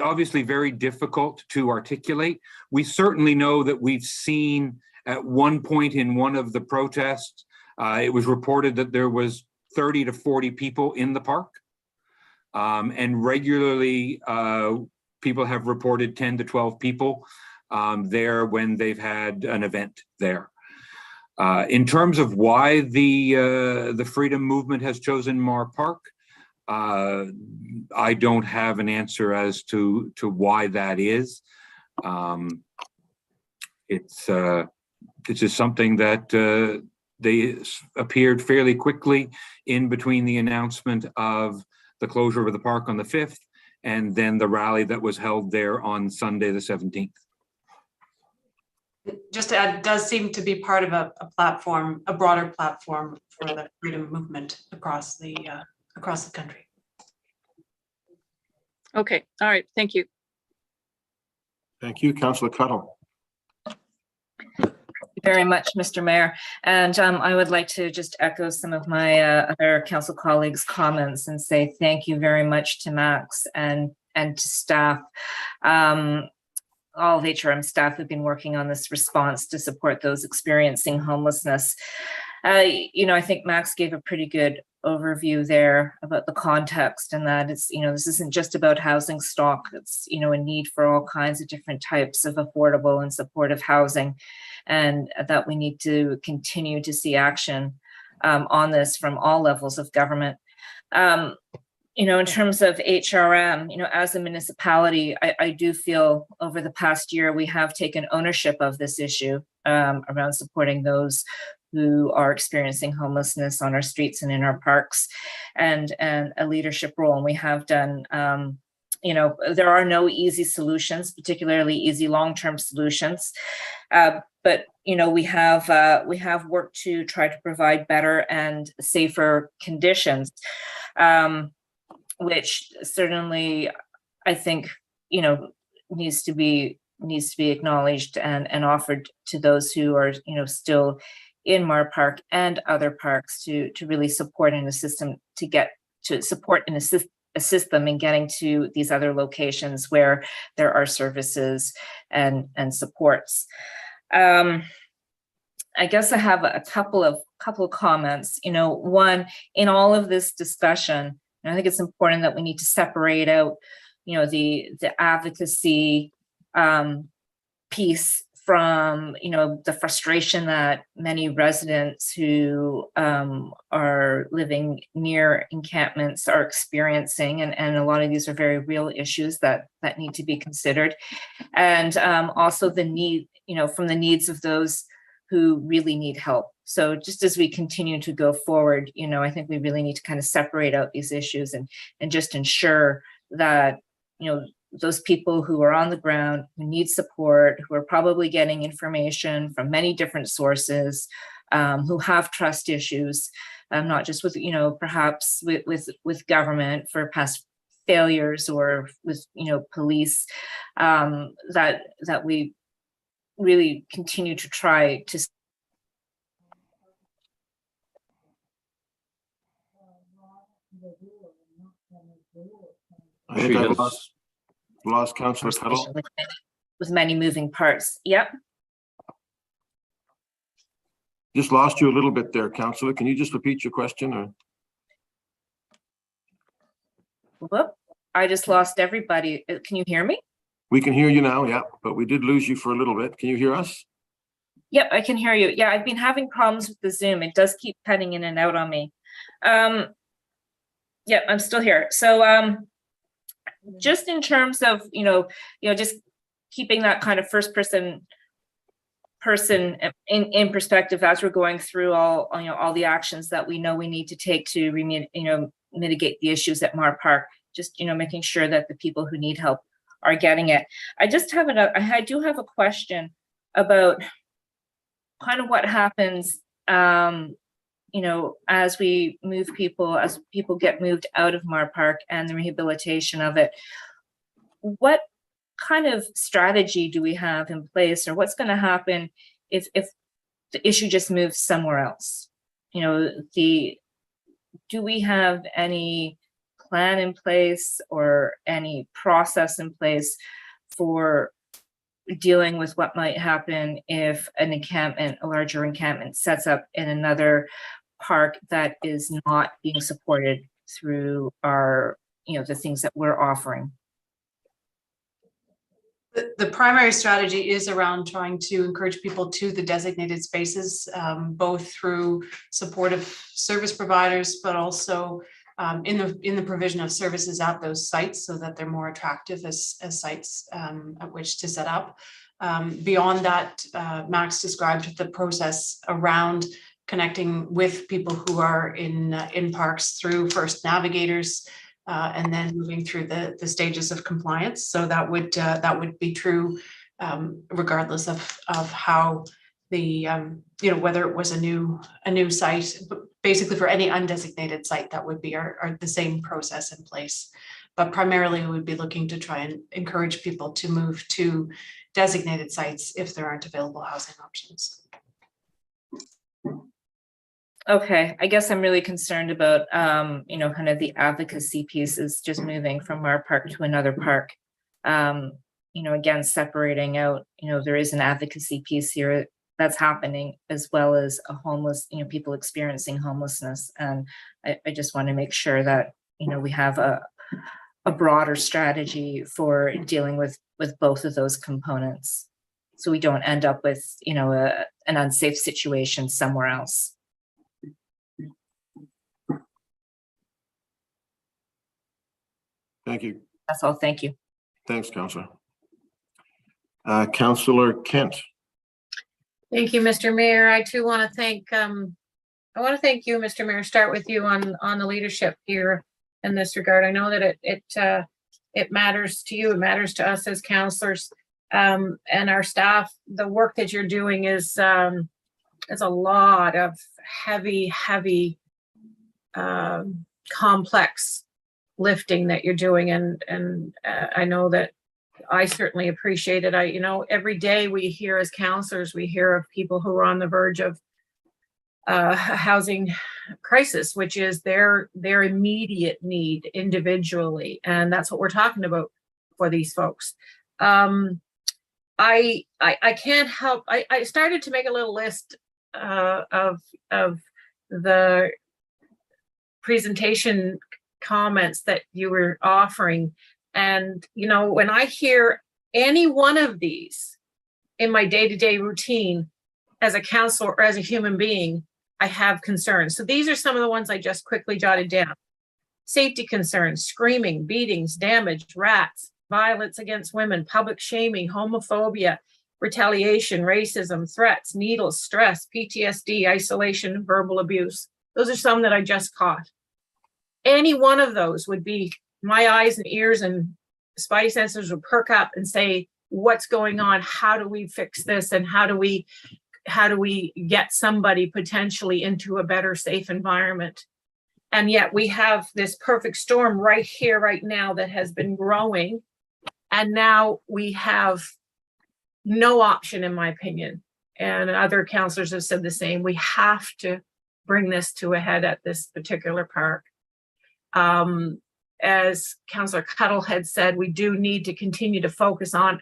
obviously very difficult to articulate. We certainly know that we've seen at one point in one of the protests, it was reported that there was 30 to 40 people in the park. And regularly, people have reported 10 to 12 people there when they've had an event there. In terms of why the Freedom Movement has chosen Mar Park, I don't have an answer as to why that is. It's just something that they appeared fairly quickly in between the announcement of the closure of the park on the 5th and then the rally that was held there on Sunday, the 17th. Just to add, it does seem to be part of a platform, a broader platform for the freedom movement across the country. Okay, all right, thank you. Thank you, Councillor Cuttle. Very much, Mr. Mayor. And I would like to just echo some of my other council colleagues' comments and say thank you very much to Max and to staff. All of HRM staff have been working on this response to support those experiencing homelessness. I think Max gave a pretty good overview there about the context, and that it's, this isn't just about housing stock. It's, a need for all kinds of different types of affordable and supportive housing, and that we need to continue to see action on this from all levels of government. In terms of HRM, as a municipality, I do feel over the past year we have taken ownership of this issue around supporting those who are experiencing homelessness on our streets and in our parks, and a leadership role. And we have done, there are no easy solutions, particularly easy long-term solutions. But we have worked to try to provide better and safer conditions, which certainly I think needs to be acknowledged and offered to those who are still in Mar Park and other parks to really support and assist them assist them in getting to these other locations where there are services and supports. I guess I have a couple of comments. One, in all of this discussion, I think it's important that we need to separate out, the advocacy piece from, the frustration that many residents who are living near encampments are experiencing. And a lot of these are very real issues that need to be considered. And also the need, from the needs of those who really need help. So just as we continue to go forward, I think we really need to kind of separate out these issues and just ensure that, those people who are on the ground, who need support, who are probably getting information from many different sources, who have trust issues, not just with, perhaps with government for past failures or with, police, that we really continue to try to I think I lost Councillor Cuttle. With many moving parts. Yep. Just lost you a little bit there, Councillor. Can you just repeat your question? Or Whoop, I just lost everybody. Can you hear me? we can hear you now, yeah, but we did lose you for a little bit. Can you hear us? Yep, I can hear you. Yeah, I've been having problems with the Zoom. It does keep cutting in and out on me. Yeah, I'm still here. So just in terms of, just keeping that kind of first person in perspective as we're going through all the actions that we know we need to take to mitigate the issues at Mar Park, just making sure that the people who need help are getting it. I do have a question about kind of what happens as people get moved out of Mar Park and the rehabilitation of it. What kind of strategy do we have in place, or what's going to happen if the issue just moves somewhere else? Do we have any plan in place or any process in place for dealing with what might happen if a larger encampment sets up in another park that is not being supported through our, the things that we're offering? The primary strategy is around trying to encourage people to the designated spaces, both through supportive service providers, but also in the provision of services at those sites so that they're more attractive as sites at which to set up. Beyond that, Max described the process around connecting with people who are in parks through first navigators, and then moving through the stages of compliance. So that would be true regardless of how the whether it was a new site. But basically, for any undesignated site, that would be the same process in place. But primarily, we would be looking to try and encourage people to move to designated sites if there aren't available housing options. Okay, I guess I'm really concerned about, kind of the advocacy pieces, just moving from our park to another park. Again, separating out, there is an advocacy piece here that's happening, as well as people experiencing homelessness. And I just want to make sure that, we have a broader strategy for dealing with both of those components, so we don't end up with, an unsafe situation somewhere else. Thank you. That's all. Thank you. Thanks, Councillor. Councillor Kent. Thank you, Mr. Mayor. I too want to thank you, Mr. Mayor. Start with you on the leadership here in this regard. I know that it matters to you. It matters to us as councillors and our staff. The work that you're doing is a lot of heavy, complex lifting that you're doing, and I know that I certainly appreciate it. Every day we hear as councillors, we hear of people who are on the verge of a housing crisis, which is their immediate need individually, and that's what we're talking about for these folks. I can't help. I started to make a little list of the presentation comments that you were offering, and when I hear any one of these in my day-to-day routine as a counselor or as a human being, I have concerns. So these are some of the ones I just quickly jotted down. Safety concerns: screaming, beatings, damage, rats, violence against women, public shaming, homophobia, retaliation, racism, threats, needles, stress, PTSD, isolation, and verbal abuse. Those are some that I just caught. Any one of those would be, my eyes and ears and spidey sensors would perk up and say, what's going on? How do we fix this? And how do we get somebody potentially into a better, safe environment? And yet we have this perfect storm right here, right now, that has been growing. And now we have no option, in my opinion. And other councillors have said the same. We have to bring this to a head at this particular park. As Councillor Cuttle had said, we do need to continue to focus on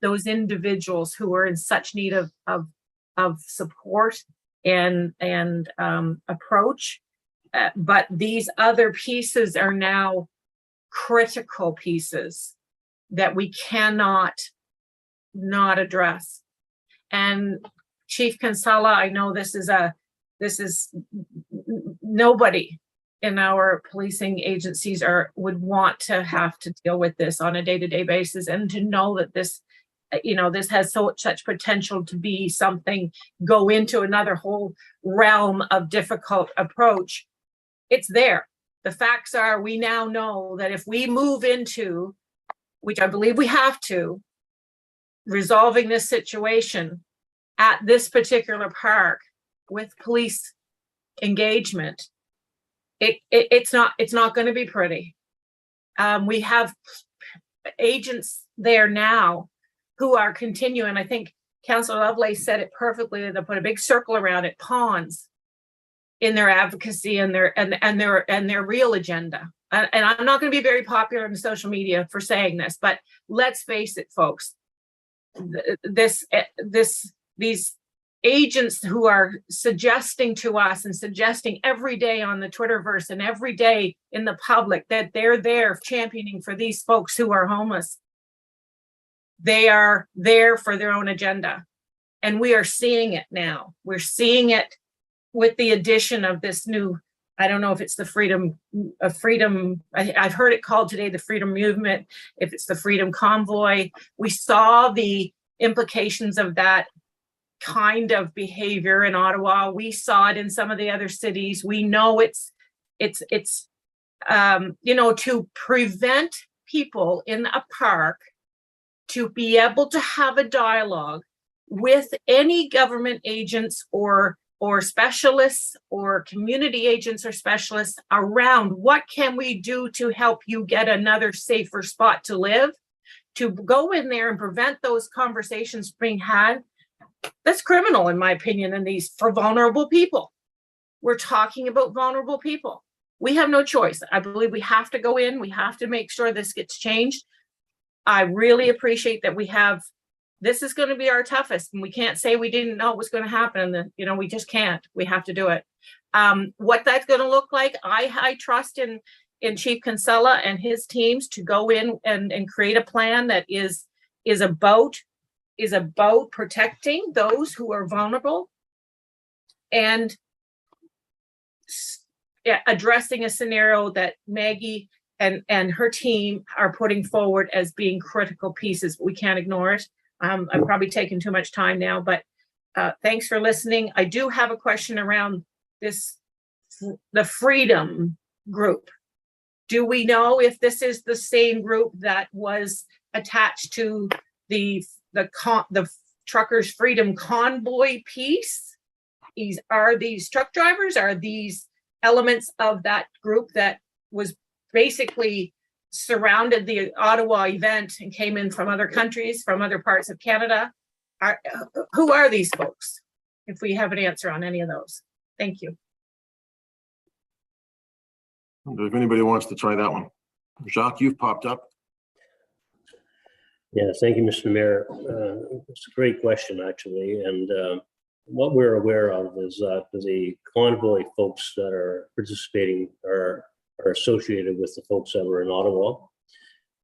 those individuals who are in such need of support and approach. But these other pieces are now critical pieces that we cannot not address. And Chief Kinsella, I know this is nobody in our policing agencies would want to have to deal with this on a day-to-day basis, and to know that this has such potential to be something, go into another whole realm of difficult approach. It's there. The facts are, we now know that if we move into, which I believe we have to, resolving this situation at this particular park with police engagement, it's not going to be pretty. We have agents there now who are continuing. I think Councillor Lovelace said it perfectly. They put a big circle around it, pawns in their advocacy and their real agenda. And I'm not going to be very popular in social media for saying this, but let's face it, folks. These agents who are suggesting to us and suggesting every day on the Twitterverse and every day in the public that they're there championing for these folks who are homeless. They are there for their own agenda. And we are seeing it now. We're seeing it with the addition of this new, I don't know if it's the freedom, I've heard it called today the freedom movement, if it's the freedom convoy. We saw the implications of that kind of behavior in Ottawa. We saw it in some of the other cities. We know it's to prevent people in a park to be able to have a dialogue with any government agents or specialists or community agents or specialists around what can we do to help you get another safer spot to live, to go in there and prevent those conversations being had. That's criminal, in my opinion, for vulnerable people. We're talking about vulnerable people. We have no choice. I believe we have to go in. We have to make sure this gets changed. I really appreciate that this is going to be our toughest, and we can't say we didn't know it was going to happen. And we just can't. We have to do it. What that's going to look like, I trust in Chief Kinsella and his teams to go in and create a plan that is about protecting those who are vulnerable and addressing a scenario that Maggie and her team are putting forward as being critical pieces. We can't ignore it. I've probably taken too much time now, but thanks for listening. I do have a question around the Freedom Group. Do we know if this is the same group that was attached to the Truckers Freedom Convoy piece? Are these truck drivers? Are these elements of that group that was basically surrounded the Ottawa event and came in from other countries, from other parts of Canada? Who are these folks? If we have an answer on any of those. Thank you. If anybody wants to try that one. Jacques, you've popped up. Yes, thank you, Mr. Mayor. It's a great question, actually. And what we're aware of is that the convoy folks that are participating are associated with the folks that were in Ottawa.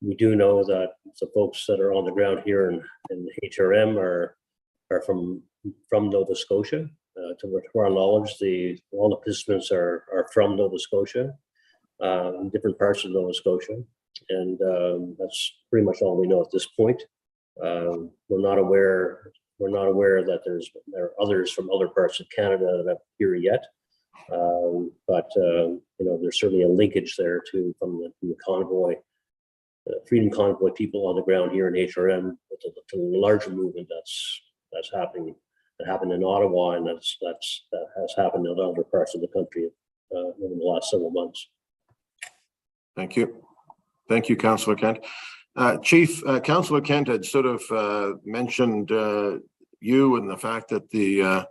We do know that the folks that are on the ground here in HRM are from Nova Scotia. To our knowledge, all the participants are from Nova Scotia, different parts of Nova Scotia. And that's pretty much all we know at this point. We're not aware that there are others from other parts of Canada that are here yet. But there's certainly a linkage there from the convoy, Freedom Convoy people on the ground here in HRM to the larger movement that's happening. That happened in Ottawa, and that has happened in other parts of the country over the last several months. Thank you. Thank you, Councillor Kent. Chief, Councillor Kent had sort of mentioned you and the fact that the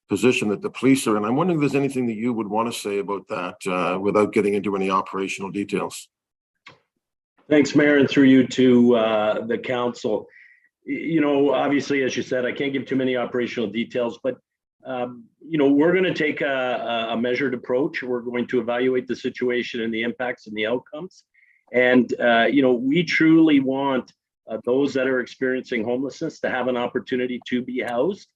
position that the police are in. I'm wondering if there's anything that you would want to say about that without getting into any operational details. Thanks, Mayor, and through you to the council. Obviously, as you said, I can't give too many operational details, but we're going to take a measured approach. We're going to evaluate the situation and the impacts and the outcomes. And, we truly want those that are experiencing homelessness to have an opportunity to be housed.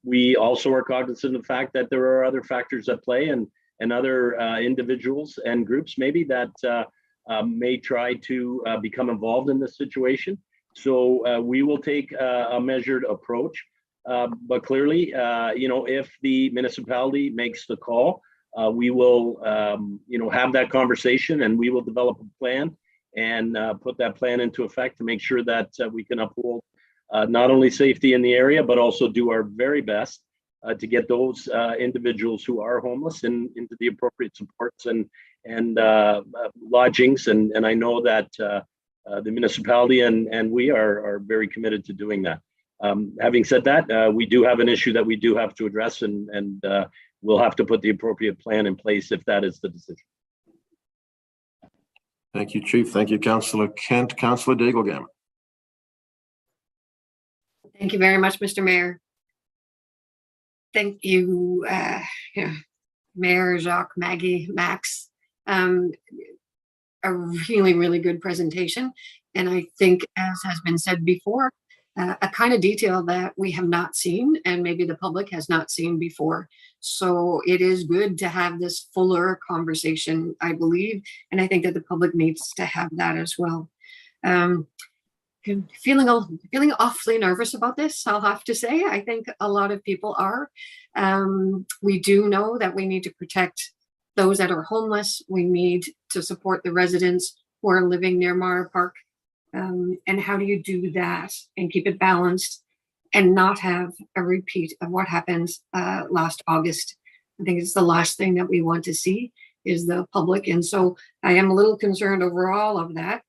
We also are cognizant of the fact that there are other factors at play and other individuals and groups maybe that may try to become involved in this situation. So we will take a measured approach. But clearly, if the municipality makes the call, we will, have that conversation, and we will develop a plan and put that plan into effect to make sure that we can uphold not only safety in the area, but also do our very best to get those individuals who are homeless into the appropriate supports and lodgings. And I know that the municipality and we are very committed to doing that. Having said that, we do have an issue that we do have to address, and we'll have to put the appropriate plan in place if that is the decision. Thank you, Chief. Thank you, Councillor Kent. Councillor Daigle-Gammon. Thank you very much, Mr. Mayor. Thank you, Mayor, Jacques, Maggie, Max. A really, really good presentation. And I think, as has been said before, a kind of detail that we have not seen and maybe the public has not seen before. So it is good to have this fuller conversation, I believe, and I think that the public needs to have that as well. Feeling awfully nervous about this, I'll have to say. I think a lot of people are. We do know that we need to protect those that are homeless. We need to support the residents who are living near Mara Park. And how do you do that and keep it balanced and not have a repeat of what happened last August? I think it's the last thing that we want to see is the public. And so I am a little concerned over all of that.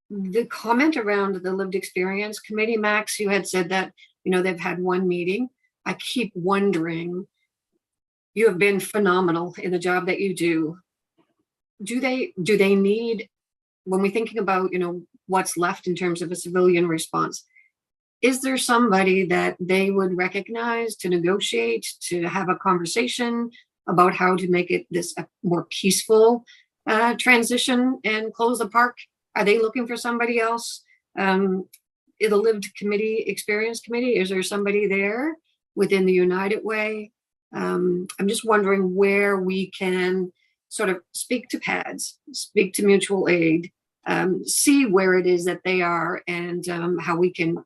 The comment around the lived experience committee, Max, you had said that, they've had one meeting. I keep wondering, you have been phenomenal in the job that you do. Do they need, when we're thinking about, what's left in terms of a civilian response, is there somebody that they would recognize to negotiate, to have a conversation about how to make it this a more peaceful transition and close the park? Are they looking for somebody else? The lived experience committee, is there somebody there within the United Way? I'm just wondering where we can sort of speak to PADS, speak to mutual aid, see where it is that they are, and how we can,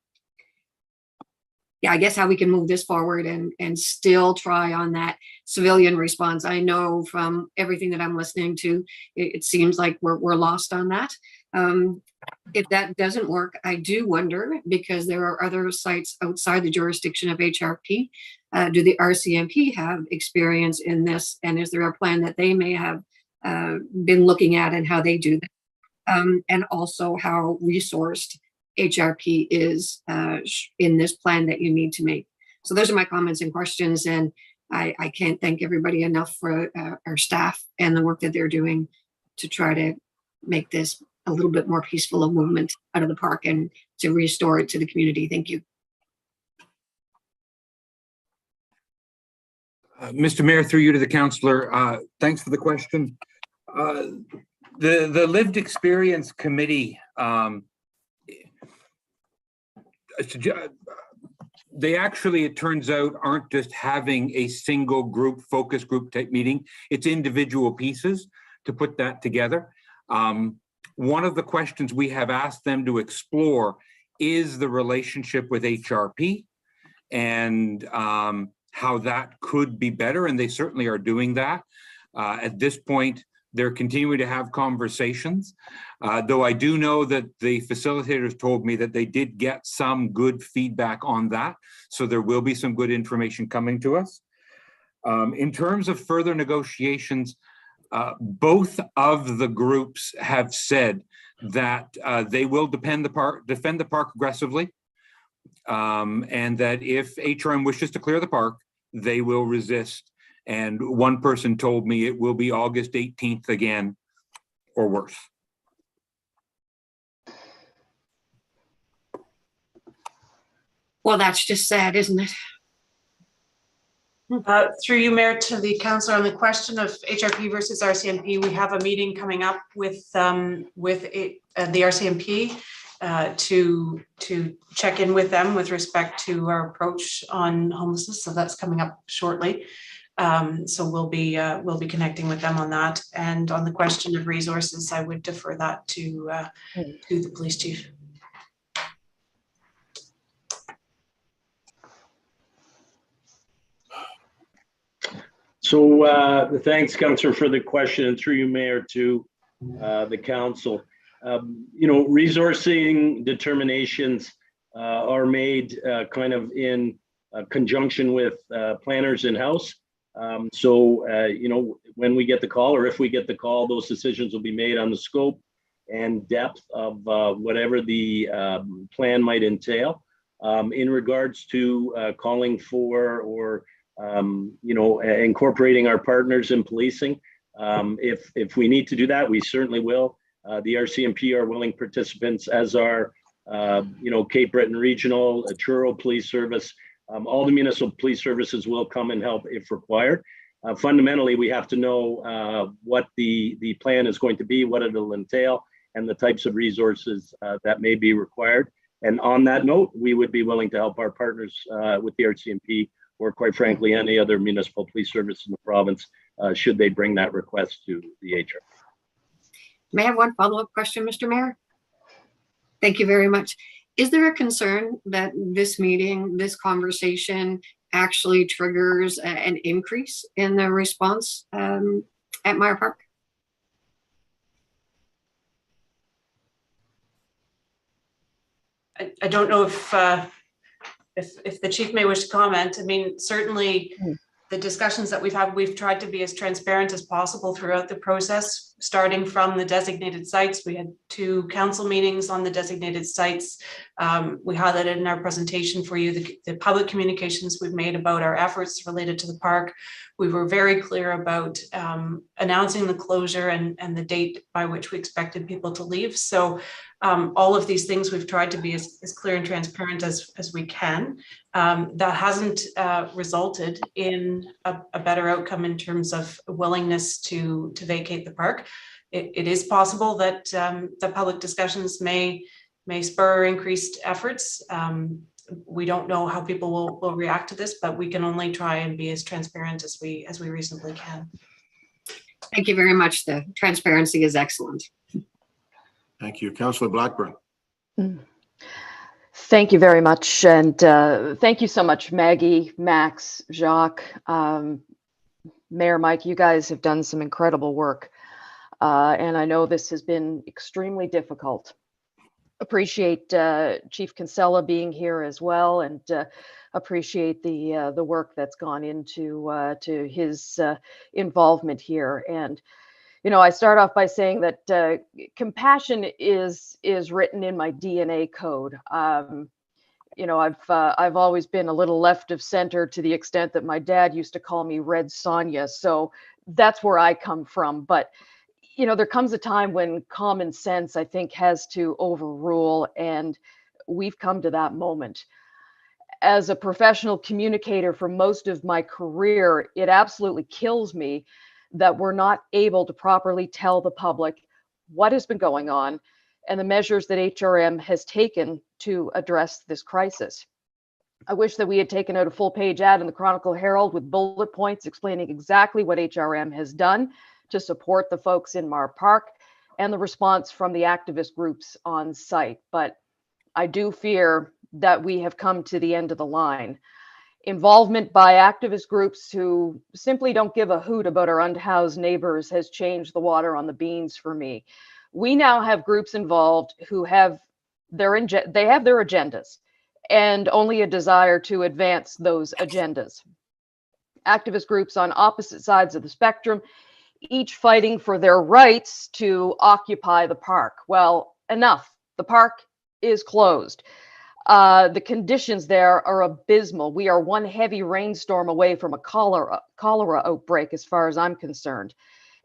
how we can move this forward and still try on that civilian response. I know from everything that I'm listening to, it seems like we're lost on that. If that doesn't work, I do wonder, because there are other sites outside the jurisdiction of HRP. Do the RCMP have experience in this? And is there a plan that they may have been looking at and how they do that? And also how resourced HRP is in this plan that you need to make. So those are my comments and questions. And I can't thank everybody enough for our staff and the work that they're doing to try to make this a little bit more peaceful a movement out of the park and to restore it to the community. Thank you. Mr. Mayor, through you to the councillor, thanks for the question. The Lived Experience Committee, they actually, it turns out, aren't just having a single group, focus group type meeting. It's individual pieces to put that together. One of the questions we have asked them to explore is the relationship with HRP and how that could be better, and they certainly are doing that. At this point, they're continuing to have conversations, though I do know that the facilitators told me that they did get some good feedback on that, so there will be some good information coming to us. In terms of further negotiations, both of the groups have said that they will defend the park aggressively, and that if HRM wishes to clear the park, they will resist. And one person told me it will be August 18th again, or worse. Well, that's just sad, isn't it? Through you, Mayor, to the councillor on the question of HRP versus RCMP, we have a meeting coming up with the RCMP to check in with them with respect to our approach on homelessness. So that's coming up shortly. So we'll be connecting with them on that. And on the question of resources, I would defer that to the police chief. So thanks, Councillor, for the question, and through you, Mayor, to the council. Resourcing determinations are made kind of in conjunction with planners in-house. When we get the call, or if we get the call, those decisions will be made on the scope and depth of whatever the plan might entail. In regards to calling for or incorporating our partners in policing, if we need to do that, we certainly will. The RCMP are willing participants, as are Cape Breton Regional, Truro Police Service. All the municipal police services will come and help if required. Fundamentally, we have to know what the plan is going to be, what it'll entail, and the types of resources that may be required. And on that note, we would be willing to help our partners with the RCMP, or quite frankly, any other municipal police service in the province, should they bring that request to the HR. May I have one follow-up question, Mr. Mayor? Thank you very much. Is there a concern that this meeting, this conversation actually triggers an increase in the response at Meyer Park? I don't know if the chief may wish to comment. I mean, certainly the discussions that we've had, we've tried to be as transparent as possible throughout the process, starting from the designated sites. We had 2 council meetings on the designated sites. We highlighted in our presentation for you the public communications we've made about our efforts related to the park. We were very clear about announcing the closure and the date by which we expected people to leave. So all of these things we've tried to be as clear and transparent as we can. That hasn't resulted in a better outcome in terms of willingness to vacate the park. It is possible that the public discussions may spur increased efforts. We don't know how people will react to this, but we can only try and be as transparent as we reasonably can. Thank you very much. The transparency is excellent. Thank you. Councillor Blackburn. Thank you very much. And thank you so much, Maggie, Max, Jacques, Mayor Mike. You guys have done some incredible work. And I know this has been extremely difficult. Appreciate Chief Kinsella being here as well, and appreciate the work that's gone into to his involvement here. And you know, I start off by saying that compassion is written in my DNA code. You know, I've always been a little left of center, to the extent that my dad used to call me Red Sonja. So that's where I come from. But you know, there comes a time when common sense, I think, has to overrule, and we've come to that moment. As a professional communicator for most of my career, it absolutely kills me that we're not able to properly tell the public what has been going on and the measures that HRM has taken to address this crisis. I wish that we had taken out a full-page ad in the Chronicle Herald with bullet points explaining exactly what HRM has done to support the folks in Meyer Park and the response from the activist groups on site. But I do fear that we have come to the end of the line. Involvement by activist groups who simply don't give a hoot about our unhoused neighbors has changed the water on the beans for me. We now have groups involved who have their agendas and only a desire to advance those agendas. Activist groups on opposite sides of the spectrum, each fighting for their rights to occupy the park. Well, enough. The park is closed. The conditions there are abysmal. We are one heavy rainstorm away from a cholera outbreak, as far as I'm concerned.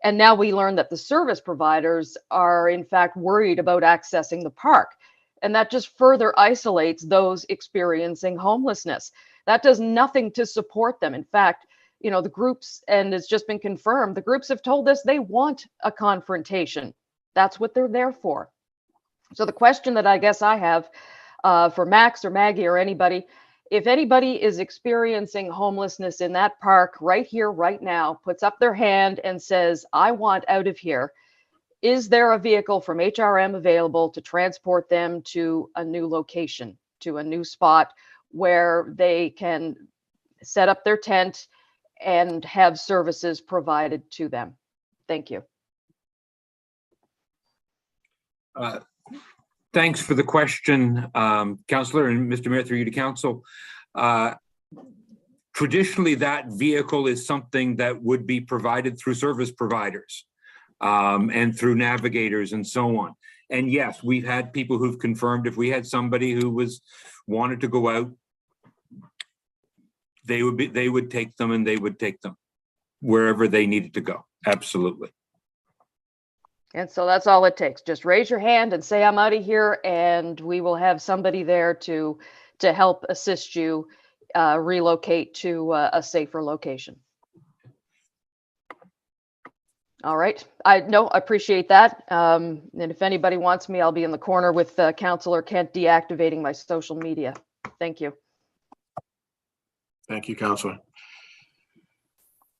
And now we learn that the service providers are, in fact, worried about accessing the park. And that just further isolates those experiencing homelessness. That does nothing to support them. In fact, you know, the groups, and it's just been confirmed, the groups have told us they want a confrontation. That's what they're there for. So the question that I guess I have for Max or Maggie or anybody, if anybody is experiencing homelessness in that park right here, right now, puts up their hand and says, I want out of here, is there a vehicle from HRM available to transport them to a new location, to a new spot where they can set up their tent and have services provided to them? Thank you. Thanks for the question, Councillor, and Mr. Mayor, through you to Council. Traditionally, that vehicle is something that would be provided through service providers and through navigators and so on. And yes, we've had people who've confirmed if we had somebody who wanted to go out, they would take them, and they would take them wherever they needed to go. Absolutely. And so that's all it takes. Just raise your hand and say, I'm out of here, and we will have somebody there to help assist you relocate to a safer location. All right. I appreciate that. And if anybody wants me, I'll be in the corner with Councillor Kent deactivating my social media. Thank you. Thank you, Councillor.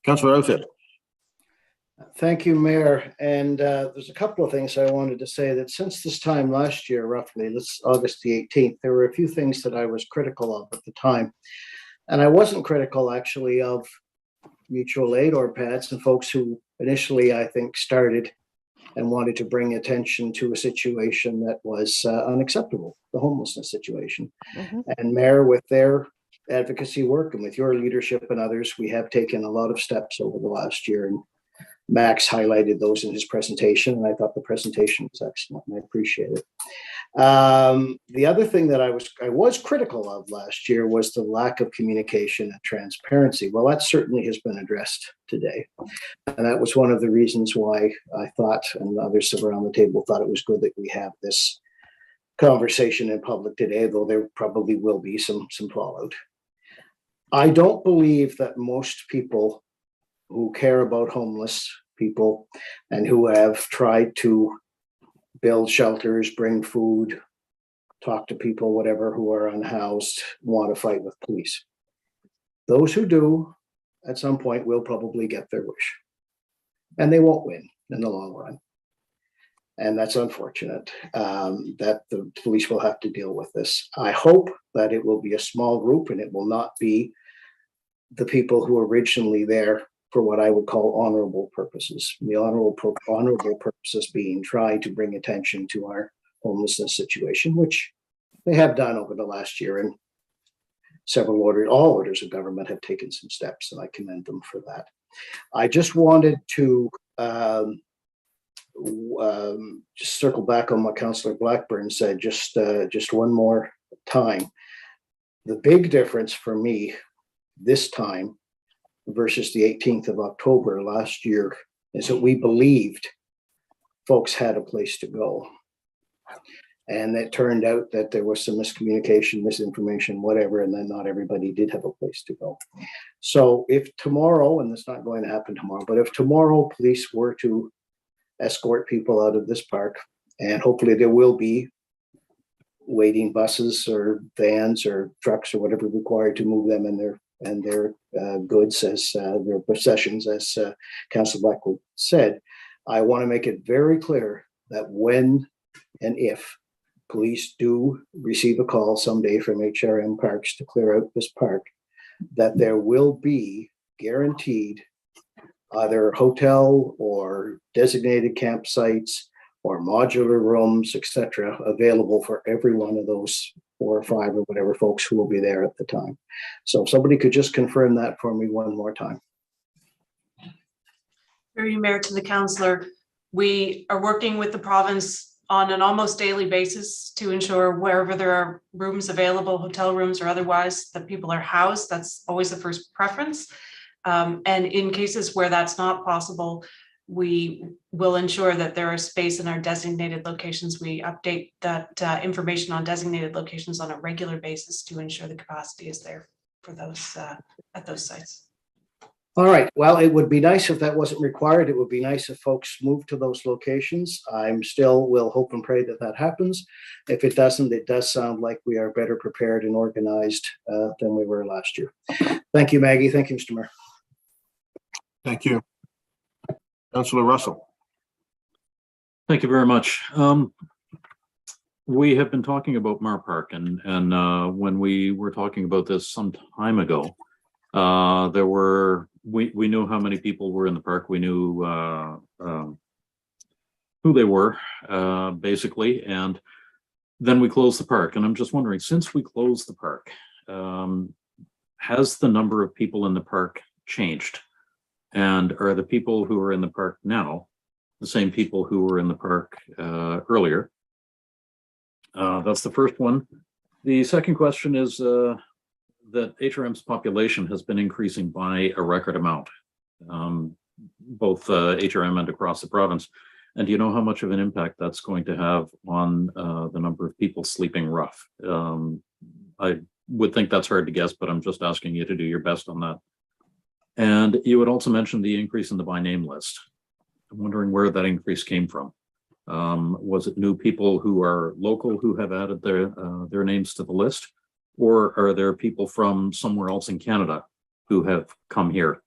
Councillor Outfit. Thank you, Mayor. And there's a couple of things I wanted to say that since this time last year, roughly, this August the 18th, there were a few things that I was critical of at the time. And I wasn't critical actually of mutual aid or PADS and folks who initially, I think, started and wanted to bring attention to a situation that was unacceptable, the homelessness situation. And Mayor, with their advocacy work and with your leadership and others, we have taken a lot of steps over the last year. And Max highlighted those in his presentation, and I thought the presentation was excellent, and I appreciate it. The other thing that I was critical of last year was the lack of communication and transparency. Well, that certainly has been addressed today, and that was one of the reasons why I thought, and others around the table thought, it was good that we have this conversation in public today, though there probably will be some fallout. I don't believe that most people who care about homeless people and who have tried to build shelters, bring food, talk to people, whatever, who are unhoused, want to fight with police. Those who do, at some point, will probably get their wish. And they won't win in the long run. And that's unfortunate that the police will have to deal with this. I hope that it will be a small group and it will not be the people who were originally there for what I would call honorable purposes. The honorable purposes being trying to bring attention to our homelessness situation, which they have done over the last year, and all orders of government have taken some steps, and I commend them for that. I just wanted to just circle back on what Councillor Blackburn said just one more time. The big difference for me this time versus the 18th of October last year is that we believed folks had a place to go. And it turned out that there was some miscommunication, misinformation, whatever, and then not everybody did have a place to go. So if tomorrow, and it's not going to happen tomorrow, but if tomorrow police were to escort people out of this park, and hopefully there will be waiting buses or vans or trucks or whatever required to move them and their goods, as their possessions, as Councillor Blackwood said, I want to make it very clear that when and if police do receive a call someday from HRM Parks to clear out this park, that there will be guaranteed either hotel or designated campsites or modular rooms, etc., available for every one of those 4 or 5 or whatever folks who will be there at the time. So if somebody could just confirm that for me one more time. Through you, Mayor, to the councillor, we are working with the province on an almost daily basis to ensure wherever there are rooms available, hotel rooms or otherwise, that people are housed. That's always the first preference. And in cases where that's not possible, we will ensure that there is space in our designated locations. We update that information on designated locations on a regular basis to ensure the capacity is there for those at those sites. All right. Well, it would be nice if that wasn't required. It would be nice if folks move to those locations. I'm still will hope and pray that that happens. If it doesn't, it does sound like we are better prepared and organized than we were last year. Thank you, Maggie. Thank you, Mr. Mayor. Thank you. Councillor Russell. Thank you very much. We have been talking about Mar Park, and when we were talking about this some time ago, we knew how many people were in the park. We knew who they were, basically, and then we closed the park. And I'm just wondering, since we closed the park, has the number of people in the park changed? And are the people who are in the park now the same people who were in the park earlier? That's the first one. The second question is that HRM's population has been increasing by a record amount, both HRM and across the province. And do you know how much of an impact that's going to have on the number of people sleeping rough? I would think that's hard to guess, but I'm just asking you to do your best on that. And you had also mentioned the increase in the by name list. I'm wondering where that increase came from. Was it new people who are local who have added their names to the list, or are there people from somewhere else in Canada who have come here,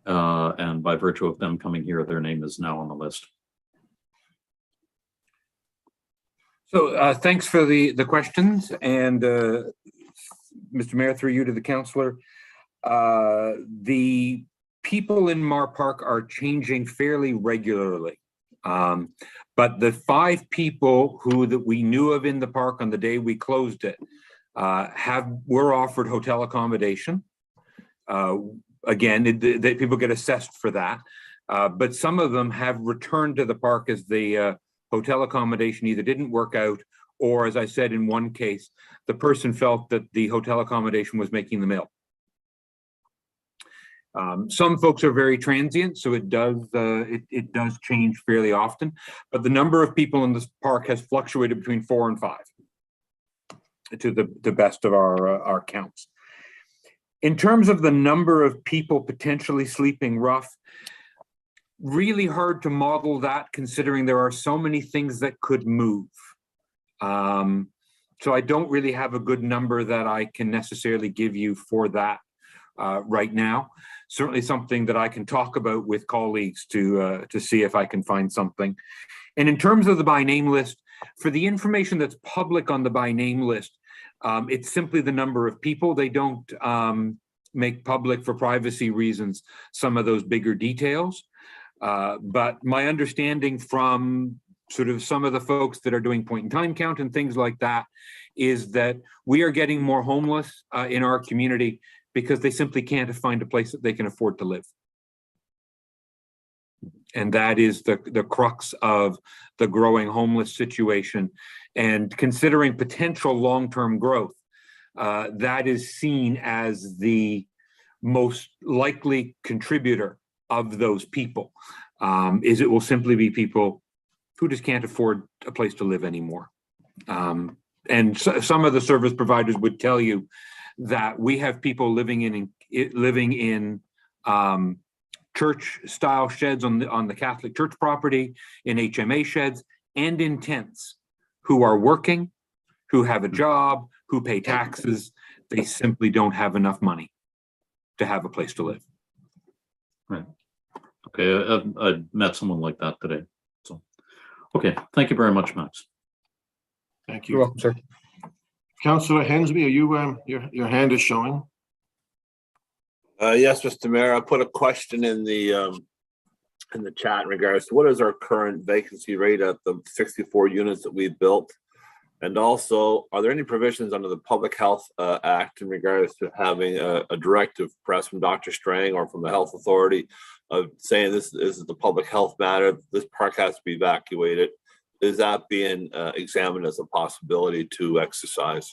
and by virtue of them coming here, their name is now on the list? So thanks for the questions, and Mr. Mayor, through you to the councillor. The people in Mar Park are changing fairly regularly. But the 5 people that we knew of in the park on the day we closed it were offered hotel accommodation. Again, people get assessed for that. But some of them have returned to the park as the hotel accommodation either didn't work out, or as I said, in one case, the person felt that the hotel accommodation was making them ill. Some folks are very transient, so it does change fairly often, but the number of people in this park has fluctuated between 4 and 5 to the best of our counts. In terms of the number of people potentially sleeping rough, really hard to model that, considering there are so many things that could move. So I don't really have a good number that I can necessarily give you for that right now. Certainly something that I can talk about with colleagues to see if I can find something. And in terms of the by name list, for the information that's public on the by name list, it's simply the number of people. They don't make public, for privacy reasons, some of those bigger details. But my understanding from sort of some of the folks that are doing point in time count and things like that is that we are getting more homeless in our community because they simply can't find a place that they can afford to live. And that is the crux of the growing homeless situation. And considering potential long-term growth, that is seen as the most likely contributor of those people, is it will simply be people who just can't afford a place to live anymore. And some of the service providers would tell you that we have people living in church-style sheds on the Catholic Church property, in HMA sheds, and in tents, who are working, who have a job, who pay taxes. They simply don't have enough money to have a place to live. Right. Okay, I met someone like that today. So, okay, thank you very much, Max. Thank you. You're welcome, sir. Councillor Hensby, are you your hand is showing? Yes, Mr. Mayor, I put a question in the chat in regards to what is our current vacancy rate at the 64 units that we've built? And also, are there any provisions under the Public Health Act in regards to having a directive, perhaps from Dr. Strang or from the Health Authority, of saying this is the public health matter, this park has to be evacuated? Is that being examined as a possibility to exercise?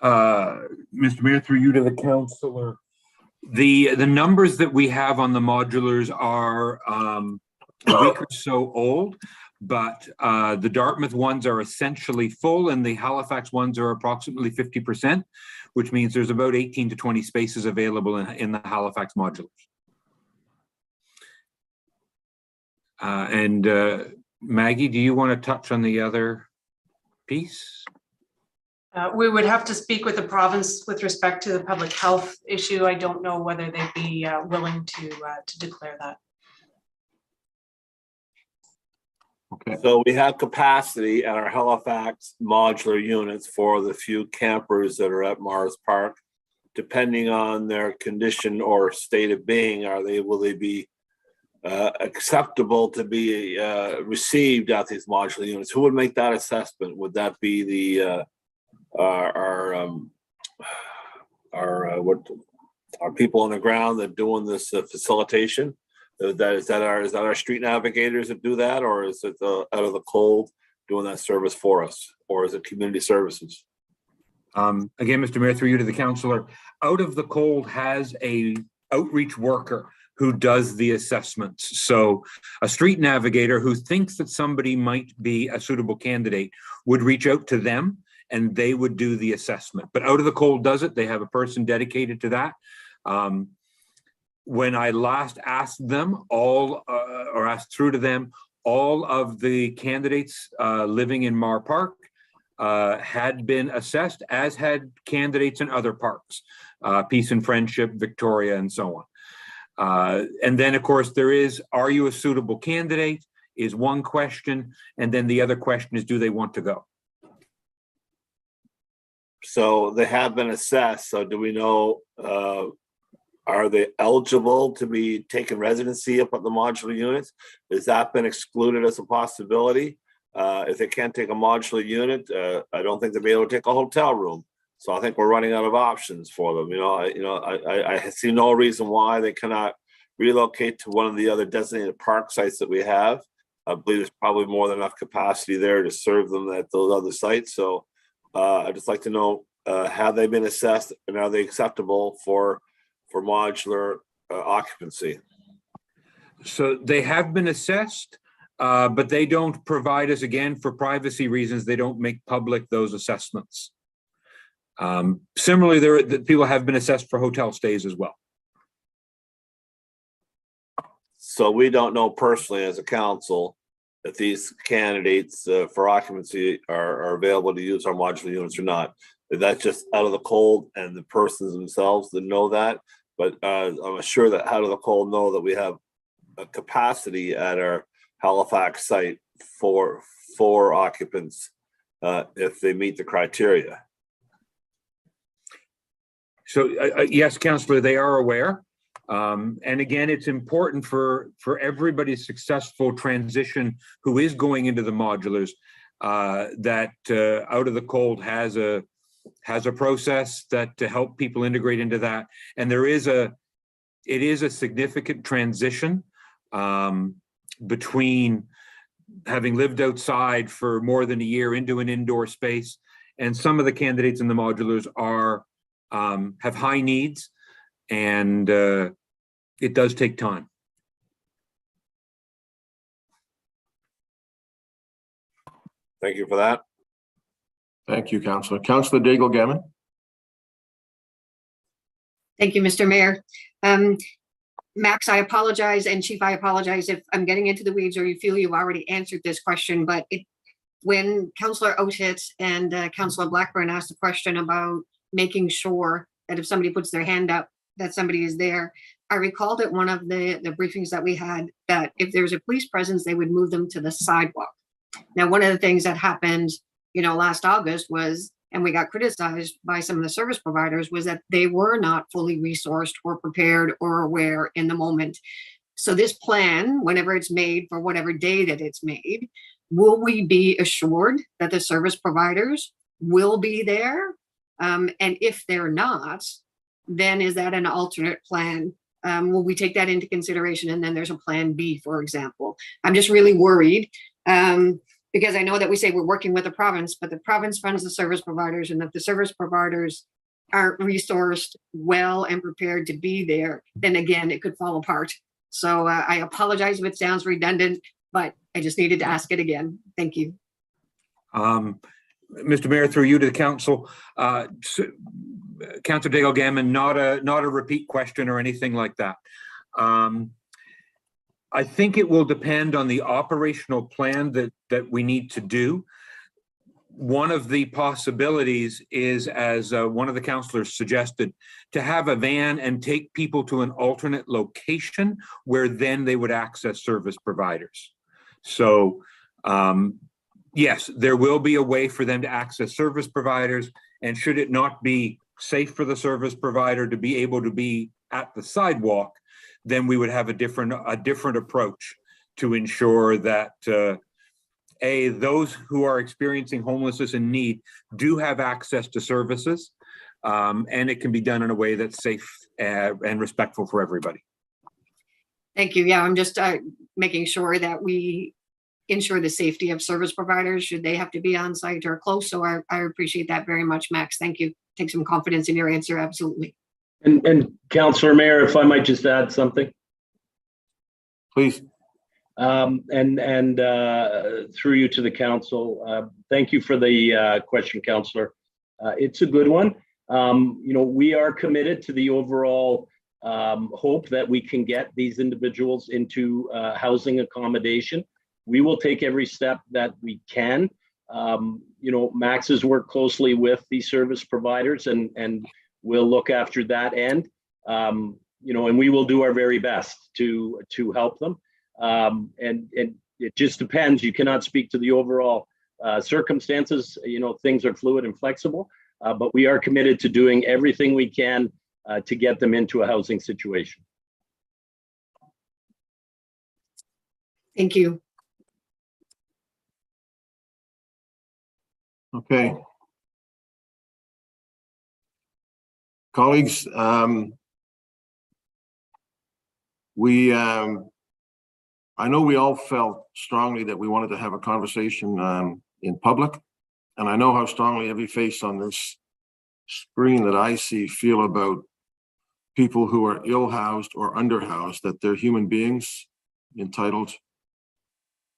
Mr. Mayor, through you to the councillor, the numbers that we have on the modulars are a week or so old, but the Dartmouth ones are essentially full and the Halifax ones are approximately 50%, which means there's about 18 to 20 spaces available in the Halifax modulars. And Maggie, do you want to touch on the other piece? We would have to speak with the province with respect to the public health issue. I don't know whether they'd be willing to declare that. Okay. So we have capacity at our Halifax modular units for the few campers that are at Mars Park. Depending on their condition or state of being, will they be acceptable to be received at these modular units? Who would make that assessment? Would that be the our people on the ground that are doing this facilitation? Is that our street navigators that do that, or is it out of the cold doing that service for us, or is it community services? Again, Mr. Mayor, through you to the councillor, Out of the Cold has a outreach worker who does the assessments. So a street navigator who thinks that somebody might be a suitable candidate would reach out to them and they would do the assessment. But Out of the Cold does it. They have a person dedicated to that. when I last asked them or asked through to them, all of the candidates living in Mar Park had been assessed, as had candidates in other parks, Peace and Friendship, Victoria, and so on. And then, of course, there is, are you a suitable candidate, is one question. And then the other question is, do they want to go? So they have been assessed. So do we know, are they eligible to be taking residency up at the modular units? Has that been excluded as a possibility? If they can't take a modular unit, I don't think they'll be able to take a hotel room. So I think we're running out of options for them. I see no reason why they cannot relocate to one of the other designated park sites that we have. I believe there's probably more than enough capacity there to serve them at those other sites. So I'd just like to know, have they been assessed and are they acceptable for modular occupancy? So they have been assessed, but they don't provide us, again, for privacy reasons, they don't make public those assessments. Similarly, the people have been assessed for hotel stays as well. So we don't know personally as a council if these candidates for occupancy are available to use our modular units or not. That's just out of the cold, and the persons themselves that know that. But I'm sure that out of the cold know that we have a capacity at our Halifax site for occupants if they meet the criteria. So yes, Councillor, they are aware. And again, it's important for everybody's successful transition who is going into the modulars that Out of the Cold has a process that to help people integrate into that. And it is a significant transition between having lived outside for more than a year into an indoor space. And some of the candidates in the modulars have high needs, and it does take time. Thank you for that. Thank you, Councillor. Councillor Daigle Gammon. Thank you, Mr. Mayor. Max, I apologize, and Chief, I apologize if I'm getting into the weeds or you feel you've already answered this question, but when Councillor Otit and Councillor Blackburn asked a question about making sure that if somebody puts their hand up, that somebody is there, I recalled at one of the briefings that we had that if there's a police presence, they would move them to the sidewalk. Now, one of the things that happened, last August was, and we got criticized by some of the service providers, was that they were not fully resourced or prepared or aware in the moment. So this plan, whenever it's made for whatever day that it's made, will we be assured that the service providers will be there? And if they're not, then is that an alternate plan? Will we take that into consideration? And then there's a plan B, for example. I'm just really worried because I know that we say we're working with the province, but the province funds the service providers, and if the service providers aren't resourced well and prepared to be there, then again, it could fall apart. So I apologize if it sounds redundant, but I just needed to ask it again. Thank you. Mr. Mayor, through you to the council, Councillor Daigle Gammon, not a repeat question or anything like that. I think it will depend on the operational plan that we need to do. One of the possibilities is, as one of the councillors suggested, to have a van and take people to an alternate location where then they would access service providers. So yes, there will be a way for them to access service providers, and should it not be safe for the service provider to be able to be at the sidewalk, then we would have a different approach to ensure that those who are experiencing homelessness and need do have access to services, and it can be done in a way that's safe and respectful for everybody. Thank you. Yeah, I'm just making sure that we ensure the safety of service providers should they have to be on site or close. So I appreciate that very much, Max. Thank you. Take some confidence in your answer. Absolutely. And Councillor Mayor, if I might just add something. Please. And through you to the council, thank you for the question, Councillor. It's a good one. We are committed to the overall hope that we can get these individuals into housing accommodation. We will take every step that we can. Max has worked closely with the service providers and we'll look after that end. And we will do our very best to help them. And it just depends. You cannot speak to the overall circumstances. Things are fluid and flexible, but we are committed to doing everything we can to get them into a housing situation. Thank you. Okay. Colleagues, I know we all felt strongly that we wanted to have a conversation in public, and I know how strongly every face on this screen that I see feel about people who are ill-housed or underhoused, that they're human beings entitled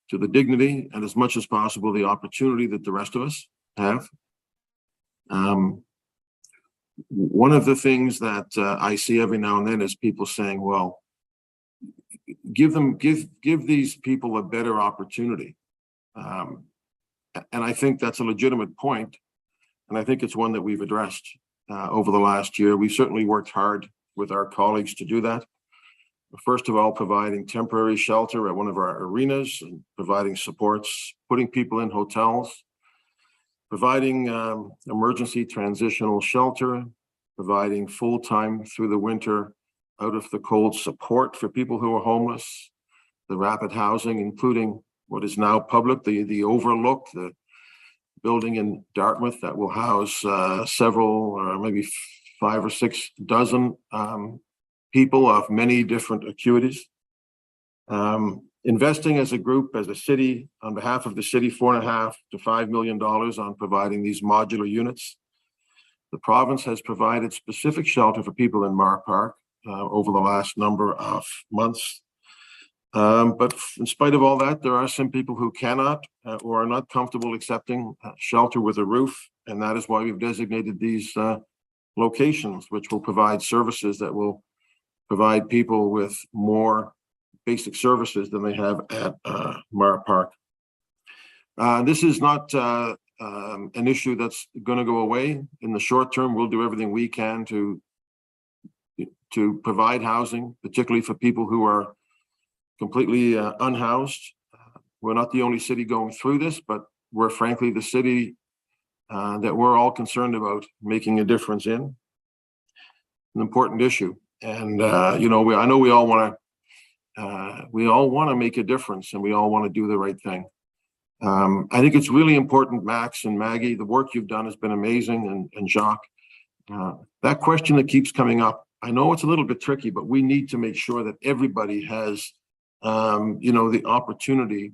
to the dignity and as much as possible the opportunity that the rest of us have. One of the things that I see every now and then is people saying, well, give these people a better opportunity. And I think that's a legitimate point. And I think it's one that we've addressed over the last year. We've certainly worked hard with our colleagues to do that. First of all, providing temporary shelter at one of our arenas and providing supports, putting people in hotels, providing emergency transitional shelter, providing full-time through the winter out of the cold support for people who are homeless, the rapid housing, including what is now public, the Overlook, the building in Dartmouth that will house several, or maybe 5 or 6 dozen people of many different acuities. Investing as a group, as a city, on behalf of the city, $4.5 to $5 million on providing these modular units. The province has provided specific shelter for people in Mar Park over the last number of months. But in spite of all that, there are some people who cannot or are not comfortable accepting shelter with a roof. And that is why we've designated these locations, which will provide services that will provide people with more basic services than they have at Mar Park. This is not an issue that's going to go away. In the short term, we'll do everything we can to provide housing, particularly for people who are completely unhoused. We're not the only city going through this, but we're frankly the city that we're all concerned about making a difference in. An important issue. And I know we all want to make a difference, and we all want to do the right thing. I think it's really important, Max and Maggie, the work you've done has been amazing, and Jacques. That question that keeps coming up, I know it's a little bit tricky, but we need to make sure that everybody has, the opportunity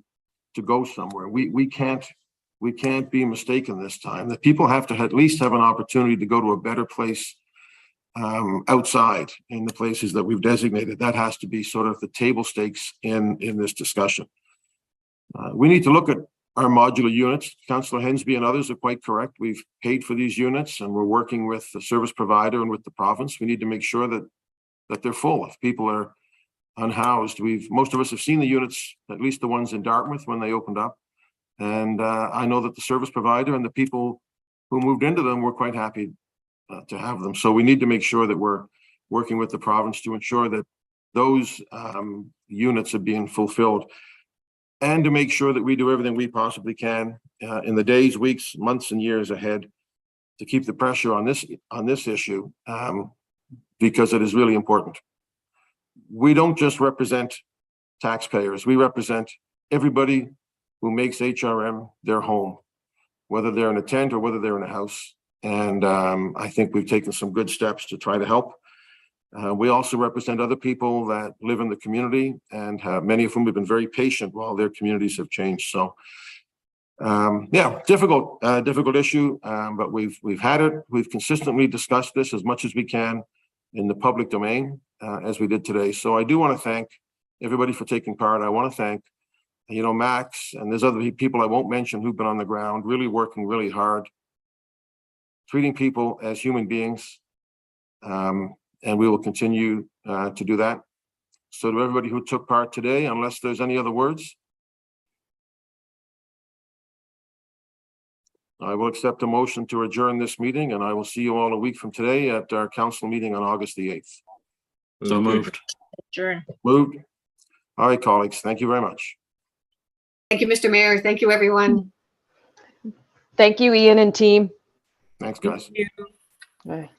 to go somewhere. We can't be mistaken this time. That people have to at least have an opportunity to go to a better place outside in the places that we've designated. That has to be sort of the table stakes in this discussion. We need to look at our modular units. Councillor Hensby and others are quite correct. We've paid for these units and we're working with the service provider and with the province. We need to make sure that they're full. If people are unhoused, most of us have seen the units, at least the ones in Dartmouth when they opened up. And I know that the service provider and the people who moved into them were quite happy to have them. So we need to make sure that we're working with the province to ensure that those units are being fulfilled, and to make sure that we do everything we possibly can in the days, weeks, months, and years ahead to keep the pressure on this issue, because it is really important. We don't just represent taxpayers. We represent everybody who makes HRM their home, whether they're in a tent or whether they're in a house. And I think we've taken some good steps to try to help. We also represent other people that live in the community, and many of whom have been very patient while their communities have changed. So, difficult issue, but we've had it. We've consistently discussed this as much as we can in the public domain, as we did today. So I do want to thank everybody for taking part. I want to thank, Max, and there's other people I won't mention who've been on the ground, really working really hard, treating people as human beings. and we will continue to do that. So to everybody who took part today, unless there's any other words, I will accept a motion to adjourn this meeting, and I will see you all a week from today at our council meeting on August the 8th. So moved. Adjourn. Moved. All right, colleagues, thank you very much. Thank you, Mr. Mayor. Thank you, everyone. Thank you, Ian and team. Thanks, guys. Bye.